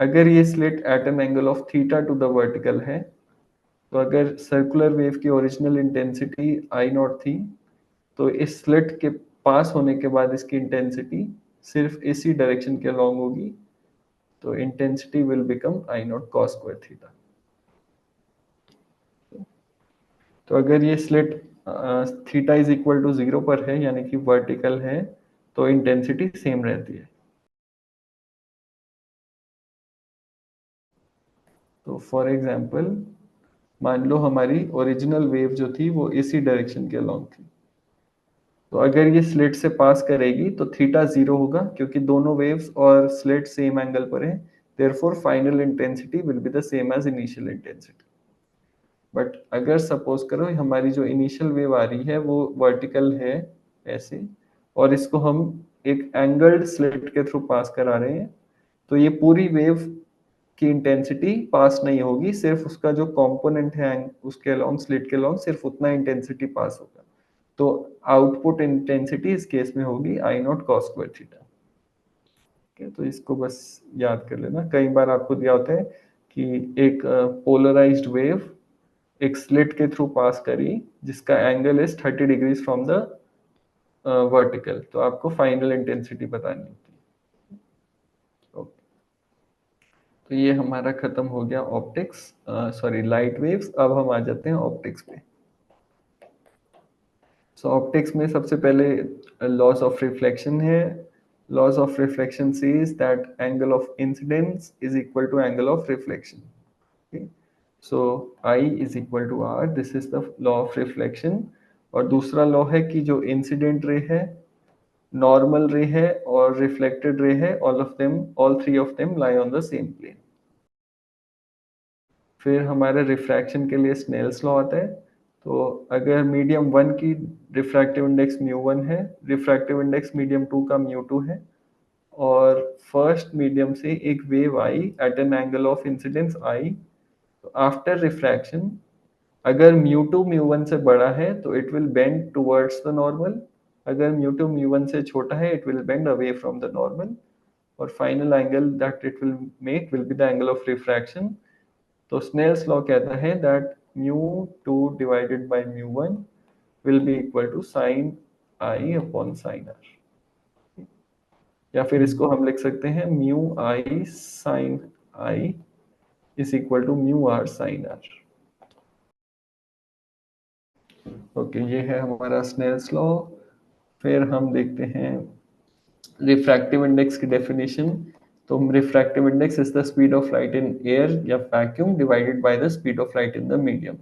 अगर ये slit at an angle of theta to the vertical है, तो अगर सर्कुलर वेव की ओरिजिनल इंटेंसिटी आई नॉट थी, तो इस स्लिट के पास होने के बाद इसकी इंटेंसिटी सिर्फ इसी डायरेक्शन के अलॉन्ग होगी, तो intensity will become I naught cos square theta. तो अगर ये slit theta is equal to 0 पर है, यानी कि वर्टिकल है, तो इंटेंसिटी सेम रहती है। तो फॉर एग्जांपल मान लो हमारी ओरिजिनल वेव जो थी वो इसी डायरेक्शन के अलॉन्ग थी, तो अगर ये स्लिट से पास करेगी तो थीटा 0 होगा क्योंकि दोनों वेव्स और स्लिट सेम एंगल पर है, therefore final intensity will be the same as initial intensity. But अगर सपोज करो हमारी जो इनिशियल वेव आ रही है वो वर्टिकल है ऐसे, और इसको हम एक एंगल्ड स्लिट के थ्रू पास करा रहे हैं, तो ये पूरी वेव की इंटेंसिटी पास नहीं होगी, सिर्फ उसका जो कंपोनेंट है उसके अलोंग, स्लिट के अलोंग सिर्फ उतना इंटेंसिटी पास होगा। तो आउटपुट इंटेंसिटी इस केस में होगी आई नॉट कॉस स्क्वायर थीटा। ठीक है, तो इसको बस याद कर लेना। कई बार आपको दिया होता है कि एक पोलराइज्ड वेव एक स्लिट के थ्रू पास करी जिसका angle is 30 degrees from the vertical, तो आपको फाइनल इंटेंसिटी बतानी होती है। ओके, तो ये हमारा खत्म हो गया ऑप्टिक्स, सॉरी लाइट वेव्स। अब हम आ जाते हैं ऑप्टिक्स पे। सो ऑप्टिक्स में सबसे पहले लॉस ऑफ रिफ्लेक्शन है। Laws of reflection says that angle of incidence is equal to angle of reflection. So i is equal to r, this is the law of reflection. और दूसरा law है कि जो incident ray है, normal रे है और रिफ्लेक्टेड रे है, all three of them lie on the same plane. फिर हमारे रिफ्रैक्शन के लिए स्नेल्स लॉ आता है। तो अगर मीडियम 1 की रिफ्रैक्टिव इंडेक्स μ1 है, रिफ्रैक्टिव इंडेक्स मीडियम 2 का μ2 है, और फर्स्ट मीडियम से एक वेव आई at an angle of incidence i, तो आफ्टर रिफ्रैक्शन अगर μ2 μ1 से बड़ा है तो it will bend towards the normal, अगर μ2 μ1 से छोटा है it will bend away from the normal, और final angle that it will make will be the angle of refraction. तो स्नेल्स लॉ कहता है that μ2 divided by μ1 will be equal to sine i upon sine r, या फिर इसको हम लिख सकते हैं mu i sine i is equal to mu R sine r. Okay, ये है हमारा स्नेल्स लॉ। फिर हम देखते हैं रिफ्रैक्टिव इंडेक्स की डेफिनेशन। तो refractive index is the speed of light in air या vacuum divided by the speed of light in the medium.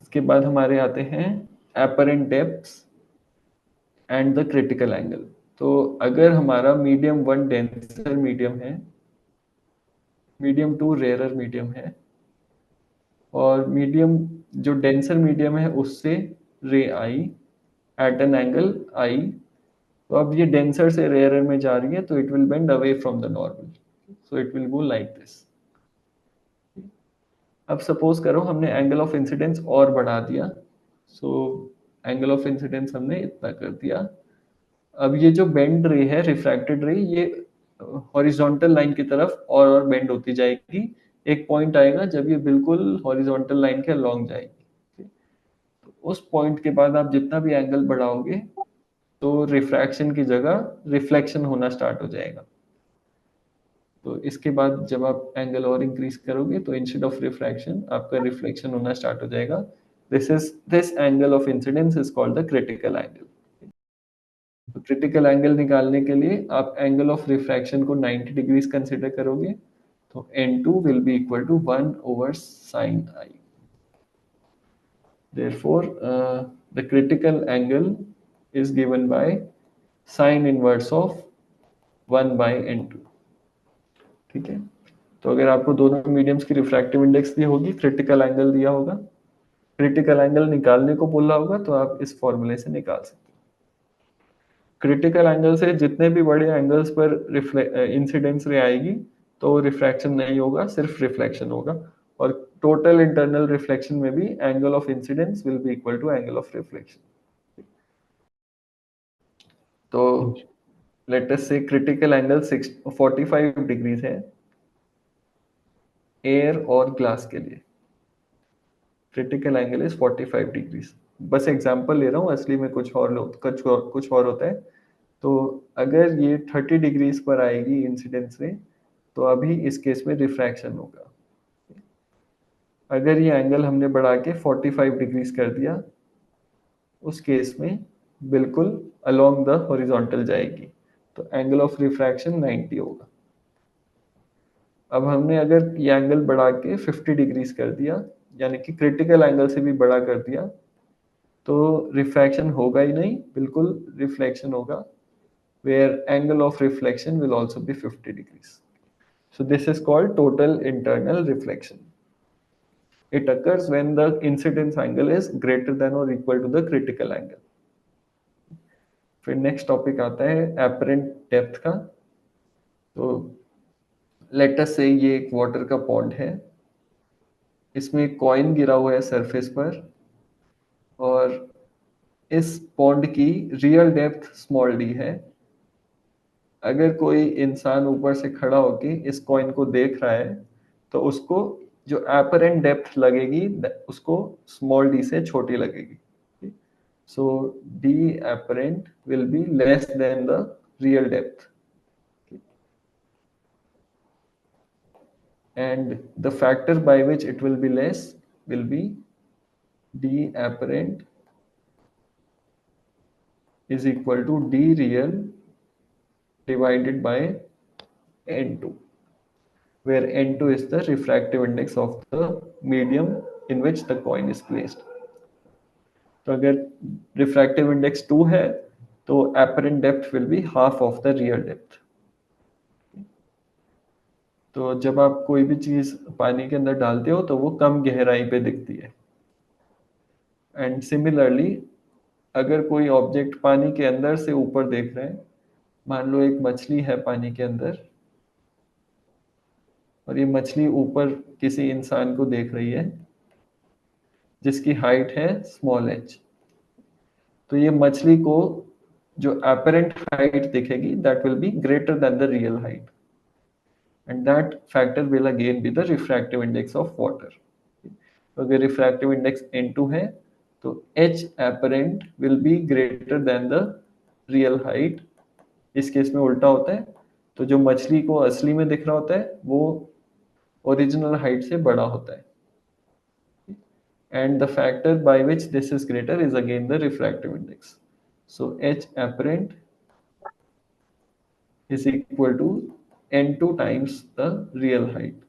उसके बाद हमारे आते हैं apparent depth and the critical angle. तो अगर हमारा मीडियम 1 डेंसर मीडियम है, मीडियम 2 रेयरर मीडियम है, और मीडियम जो डेंसर मीडियम है उससे रे आई एट एन एंगल आई, तो अब ये डेंसर से रेयरर में जा रही है तो it will bend away from the normal, so it will go like this. अब सपोज करो हमने एंगल ऑफ इंसिडेंस और बढ़ा दिया, सो एंगल ऑफ इंसिडेंस हमने इतना कर दिया। अब ये जो बेंड रे है, रिफ्रैक्टेड रे, ये हॉरिजॉन्टल लाइन की तरफ और बेंड होती जाएगी। एक पॉइंट आएगा जब ये बिल्कुल हॉरिजॉन्टल लाइन के अलॉन्ग जाएगी, तो उस पॉइंट के बाद आप जितना भी एंगल बढ़ाओगे तो रिफ्रैक्शन की जगह रिफ्लेक्शन होना स्टार्ट हो जाएगा। तो इसके बाद जब आप एंगल और इंक्रीज करोगे तो इंस्टेड ऑफ रिफ्रैक्शन आपका रिफ्लेक्शन होना स्टार्ट हो जाएगा। This angle of incidence is called the critical angle. तो क्रिटिकल एंगल निकालने के लिए आप एंगल ऑफ रिफ्रैक्शन को 90 डिग्रीज कंसिडर करोगे, तो n2 will be equal to 1 over sine i. Therefore, the critical angle is given by sine inverse of 1 by n2। ठीक है, तो अगर आपको दोनों मीडियम्स की रिफ्रैक्टिव इंडेक्स दी होगी, क्रिटिकल एंगल दिया होगा, क्रिटिकल एंगल निकालने को बोला होगा, तो आप इस फॉर्मूले से निकाल सकते हो। क्रिटिकल एंगल से जितने भी बड़े एंगल्स पर इंसिडेंस रे आएगी तो रिफ्रैक्शन नहीं होगा, सिर्फ रिफ्लेक्शन होगा। और टोटल इंटरनल रिफ्लेक्शन में भी angle of incidence will be equal to angle of reflection. तो let us say critical angle 45 degrees है एयर और ग्लास के लिए। Critical angle is 45 degrees. बस एग्जांपल ले रहा हूँ, असली में कुछ और होता है। तो अगर ये 30 डिग्रीज पर आएगी इंसिडेंस रे, तो अभी इस केस में रिफ्रैक्शन होगा। अगर ये एंगल हमने बढ़ा के 45 डिग्रीज कर दिया, उस केस में बिल्कुल अलोंग द हॉरिजॉन्टल जाएगी, तो एंगल ऑफ रिफ्रैक्शन 90 होगा। अब हमने अगर ये एंगल बढ़ा के 50 डिग्रीज कर दिया, यानी कि क्रिटिकल एंगल से भी बड़ा कर दिया, तो रिफ्रैक्शन होगा ही नहीं, बिल्कुल रिफ्लेक्शन होगा, where angle of reflection will also be 50 degrees. So this is called total internal reflection. It occurs when the incidence angle is greater than or equal to the critical angle. फिर next topic आता है apparent depth का। तो let us से ये एक water का pond है, इसमें एक कॉइन गिरा हुआ है सरफेस पर, और इस पॉन्ड की रियल डेप्थ स्मॉल डी है। अगर कोई इंसान ऊपर से खड़ा होके इस कॉइन को देख रहा है तो उसको जो एपरेंट डेप्थ लगेगी उसको स्मॉल डी से छोटी लगेगी। So d apparent will be less than the real depth, and the factor by which it will be less will be d apparent is equal to d real divided by n2, where n2 is the refractive index of the medium in which the coin is placed. तो अगर refractive index 2 है तो apparent depth will be half of the real depth. तो जब आप कोई भी चीज पानी के अंदर डालते हो तो वो कम गहराई पे दिखती है। एंड सिमिलरली अगर कोई ऑब्जेक्ट पानी के अंदर से ऊपर देख रहे हैं, मान लो एक मछली है पानी के अंदर और ये मछली ऊपर किसी इंसान को देख रही है जिसकी हाइट है स्मॉल एच, तो ये मछली को जो एपरेंट हाइट दिखेगी that will be greater than the real height, and that factor will again be the refractive index of water. तो अगर रिफ्रैक्टिव इंडेक्स n2 है तो h apparent will be greater than the real height। इस case में उल्टा होता है, तो जो मछली को असली में दिख रहा होता है वो ओरिजिनल हाइट से बड़ा होता है, and the factor by which this is greater is again the refractive index. So h apparent is equal to n2 times the real height।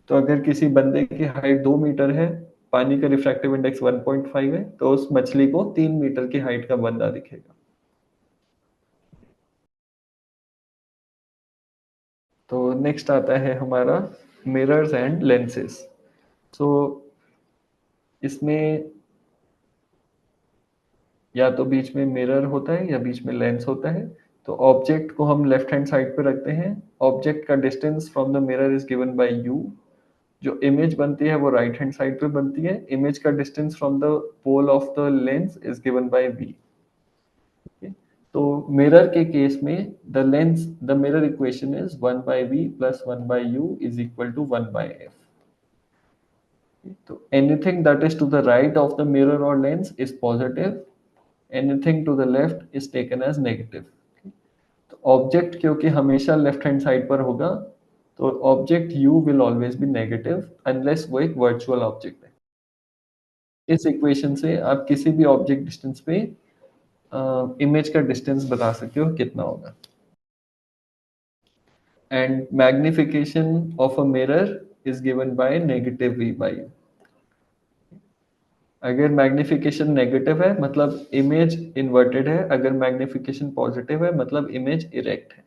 तो अगर किसी बंदे की हाइट 2 मीटर है, पानी का रिफ्रैक्टिव इंडेक्स 1.5 है, तो उस मछली को 3 मीटर की हाइट का बंदा दिखेगा। तो नेक्स्ट आता है हमारा मिरर्स एंड लेंसेज। सो इसमें या तो बीच में मिरर होता है या बीच में लेंस होता है। तो ऑब्जेक्ट को हम लेफ्ट हैंड साइड पे रखते हैं, ऑब्जेक्ट का distance from the mirror is given bye you, जो इमेज बनती है वो राइट हैंड साइड पे बनती है, इमेज का distance from the pole of the lens is given by v. तो मिरर के केस में the mirror equation is 1 by v plus 1 by u is equal to 1 by f. तो anything that is to the right of the mirror और lens is positive, anything to the left is taken as negative. तो object क्योंकि हमेशा left hand side पर होगा तो object u will always be negative unless वो एक virtual object है। इस इक्वेशन से आप किसी भी ऑब्जेक्ट डिस्टेंस पे इमेज का डिस्टेंस बता सकते हो कितना होगा। And magnification of a mirror is given by negative v by u। अगर मैग्निफिकेशन नेगेटिव है मतलब इमेज इन्वर्टेड है, अगर मैग्निफिकेशन पॉजिटिव है मतलब इमेज इरेक्ट है।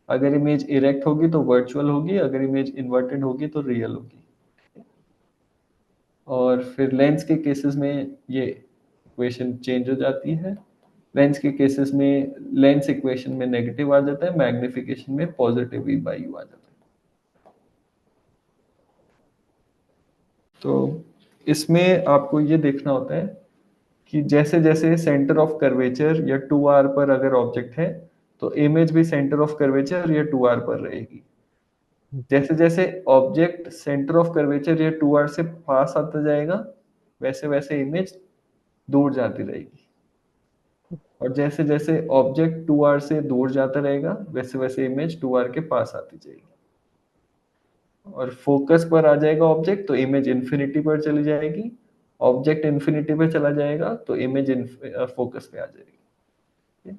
अगर इमेज इरेक्ट होगी तो वर्चुअल होगी, अगर इमेज इन्वर्टेड होगी तो रियल होगी। और फिर लेंस के केसेस में ये इक्वेशन चेंज हो जाती है। लेंस के केसेस में लेंस इक्वेशन में नेगेटिव आ जाता है, मैग्निफिकेशन में पॉजिटिव वी बाई यू आ जाता है। तो इसमें आपको ये देखना होता है कि जैसे जैसे सेंटर ऑफ कर्वेचर या 2r पर अगर ऑब्जेक्ट है तो इमेज भी सेंटर ऑफ कर्वेचर या 2r पर रहेगी। जैसे जैसे ऑब्जेक्ट सेंटर ऑफ कर्वेचर या 2r से पास आता जाएगा वैसे वैसे इमेज दूर जाती रहेगी, और जैसे जैसे ऑब्जेक्ट 2r से दूर जाता रहेगा वैसे वैसे इमेज 2r के पास आती जाएगी। और फोकस पर आ जाएगा ऑब्जेक्ट तो इमेज इन्फिनिटी पर चली जाएगी, ऑब्जेक्ट इन्फिनिटी पे चला जाएगा तो इमेज फोकस पे आ जाएगी।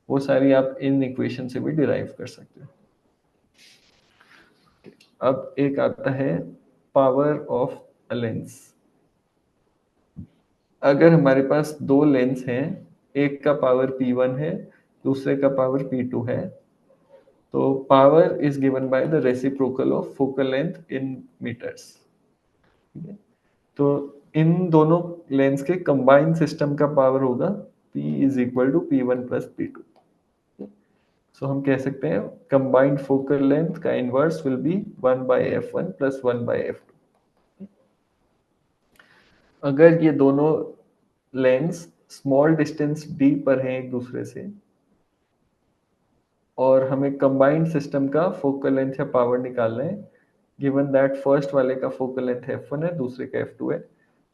वो सारी आप इन इक्वेशन से भी डिराइव कर सकते हो। अब एक आता है पावर ऑफ अ लेंस। अगर हमारे पास दो लेंस हैं, एक का पावर P1 है, दूसरे का पावर P2 है, तो power is given by the reciprocal of focal length in metres. ठीक है, तो इन दोनों लेंस के कंबाइंड सिस्टम का पावर होगा P is equal to P1 plus P2। So हम कह सकते हैं कंबाइंड फोकल लेंथ का inverse will be 1/f1 plus 1/f2। अगर ये दोनों लेंस स्मॉल डिस्टेंस d पर हैं एक दूसरे से और हमें कंबाइंड सिस्टम का फोकल लेंथ या पावर निकालना है, गिवन दैट फर्स्ट वाले का फोकल लेंथ f1 है, दूसरे का f2 है,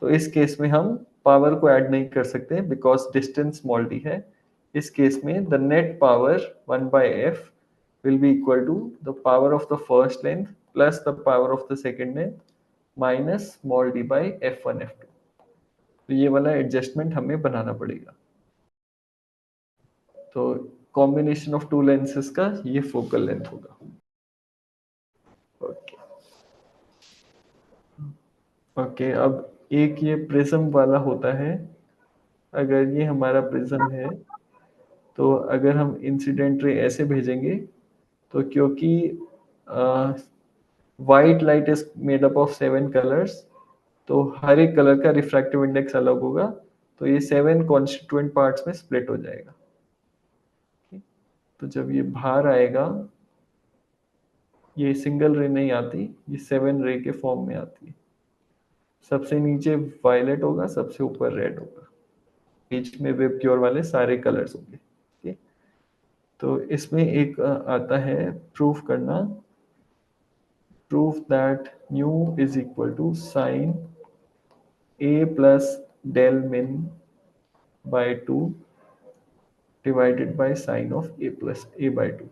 तो इस केस में हम पावर को ऐड नहीं कर सकते बिकॉज डिस्टेंस स्मॉल d है। इस केस में the net power 1/f will be equal to the power of the first length plus the power of the second length minus small d by f1 f2। तो ये वाला adjustment हमें बनाना पड़ेगा। तो combination of to lenses का ये focal length होगा। Okay okay, अब एक ये प्रिज्म वाला होता है। अगर ये हमारा प्रिज्म है तो अगर हम इंसिडेंट रे ऐसे भेजेंगे तो क्योंकि white light is made up of 7 colours, तो हर एक कलर का रिफ्रैक्टिव इंडेक्स अलग होगा, तो ये 7 कॉन्स्टिट्यूएंट पार्ट्स में स्प्लिट हो जाएगा। तो जब ये बाहर आएगा, ये सिंगल रे नहीं आती, ये 7 रे के फॉर्म में आती है। सबसे नीचे वायलेट होगा, सबसे ऊपर रेड होगा, बीच में वेब क्योर वाले सारे कलर्स होंगे। ठीक, तो इसमें एक आता है प्रूफ करना, proof that mu is equal to sine a plus del min by 2 divided by sine of a plus a by 2।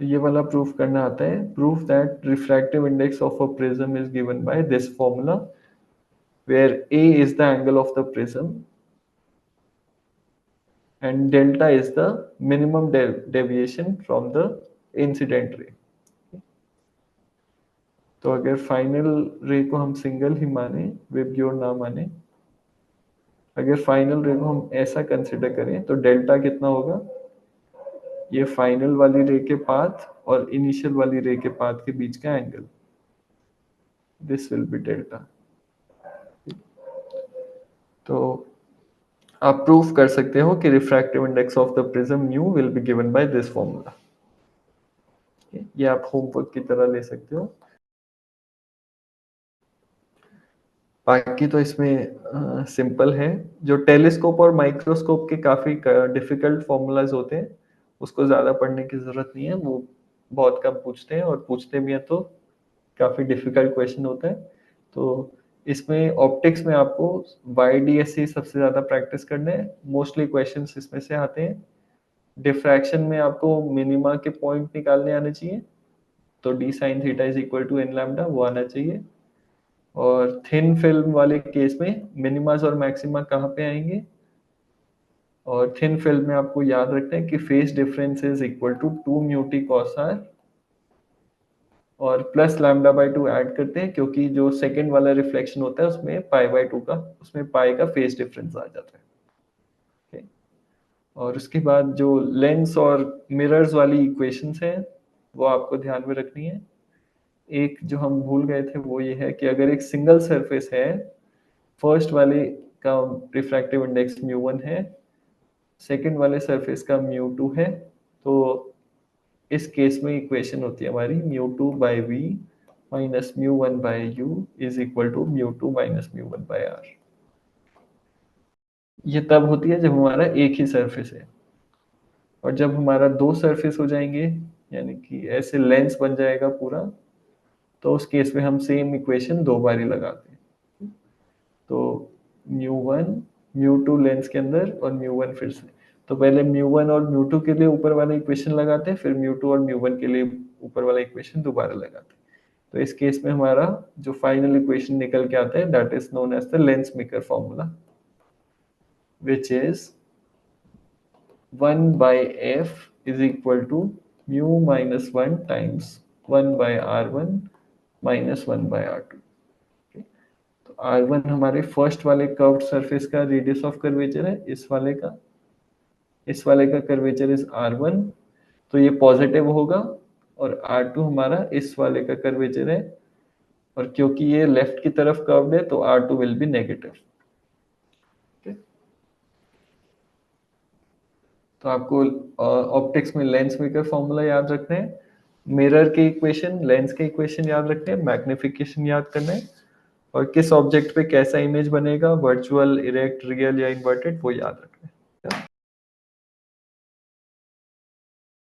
ये वाला प्रूफ करना आता है, proof that refractive index of a prism is given by this formula where a is the angle of the prism and delta is the minimum deviation from the incident ray। तो अगर final रे को हम single ही माने, VIBGYOR ना माने, अगर final रे को हम ऐसा कंसिडर करें तो डेल्टा कितना होगा, ये फाइनल वाली रे के पाथ और इनिशियल वाली रे के पाथ के बीच का angle, this will B delta. तो आप प्रूफ कर सकते हो कि refractive index of the prism mu will be given by this formula. ये आप होमवर्क की तरह ले सकते हो। बाकी तो इसमें सिंपल है। जो टेलीस्कोप और माइक्रोस्कोप के काफी डिफिकल्ट फॉर्मूलाज होते हैं, उसको ज्यादा पढ़ने की जरूरत नहीं है, वो बहुत कम पूछते हैं, और पूछते भी हैं तो काफी डिफिकल्ट क्वेश्चन होता है। तो इसमें ऑप्टिक्स में आपको YDSC सबसे ज्यादा प्रैक्टिस करना है, मोस्टली क्वेश्चंस इसमें से आते हैं। डिफ्रैक्शन में आपको मिनिमा के पॉइंट निकालने आने चाहिए, तो d sin theta is equal to n lambda, वो आना चाहिए। और थिन फिल्म वाले केस में मिनिमास और मैक्सिमा कहाँ पे आएंगे, और थिन फिल्म में आपको याद रखना है कि phase difference is equal to 2 mu t cos r और प्लस लैम्डा बाई 2 ऐड करते हैं, क्योंकि जो सेकंड वाला रिफ्लेक्शन होता है उसमें पाई बाई 2 का, उसमें पाई का फेस डिफरेंस आ जाता है। okay? और उसके बाद जो लेंस और मिरर्स वाली इक्वेशंस हैं वो आपको ध्यान में रखनी है। एक जो हम भूल गए थे वो ये है कि अगर एक सिंगल सरफेस है, फर्स्ट वाले का रिफ्रैक्टिव इंडेक्स μ1 है, सेकंड वाले सरफेस का μ2 है, तो इस केस में इक्वेशन होती है हमारी μ2 by v minus μ1 by u is equal to μ2 minus μ1 by r. ये तब होती है जब हमारा एक ही सरफेस है, और जब हमारा दो सरफेस हो जाएंगे, यानी कि ऐसे लेंस बन जाएगा पूरा, तो उस केस में हम सेम इक्वेशन दो बार ही लगाते हैं। तो μ1 μ2 लेंस के अंदर और μ1 फिर से, तो पहले μ1 और μ2 के लिए ऊपर वाला इक्वेशन लगाते हैं, फिर μ2 और μ1 के लिए ऊपर वाला इक्वेशन दोबारा लगाते हैं। तो इस केस में हमारा जो फाइनल इक्वेशन निकल के आता है that is known as the lens maker formula, which is 1/f is equal to mu minus 1 times 1/r1 minus 1/r2। तो R1 हमारे फर्स्ट वाले कर्व्ड सरफेस का रेडियस ऑफ कर्वेचर है, इस वाले का कर्वेचर इज R1, तो ये पॉजिटिव होगा, और R2 हमारा इस वाले का कर्वेचर है, और क्योंकि ये लेफ्ट की तरफ कर्व्ड है तो R2 विल बी नेगेटिव। तो आपको ऑप्टिक्स में लेंस मेकर फॉर्मूला याद रखना है, मिरर के इक्वेशन, लेंस के इक्वेशन याद रखने हैं, मैग्निफिकेशन याद करना है, और किस ऑब्जेक्ट पे कैसा इमेज बनेगा, वर्चुअल, इरेक्ट, रियल या इन्वर्टेड, वो याद रखना है।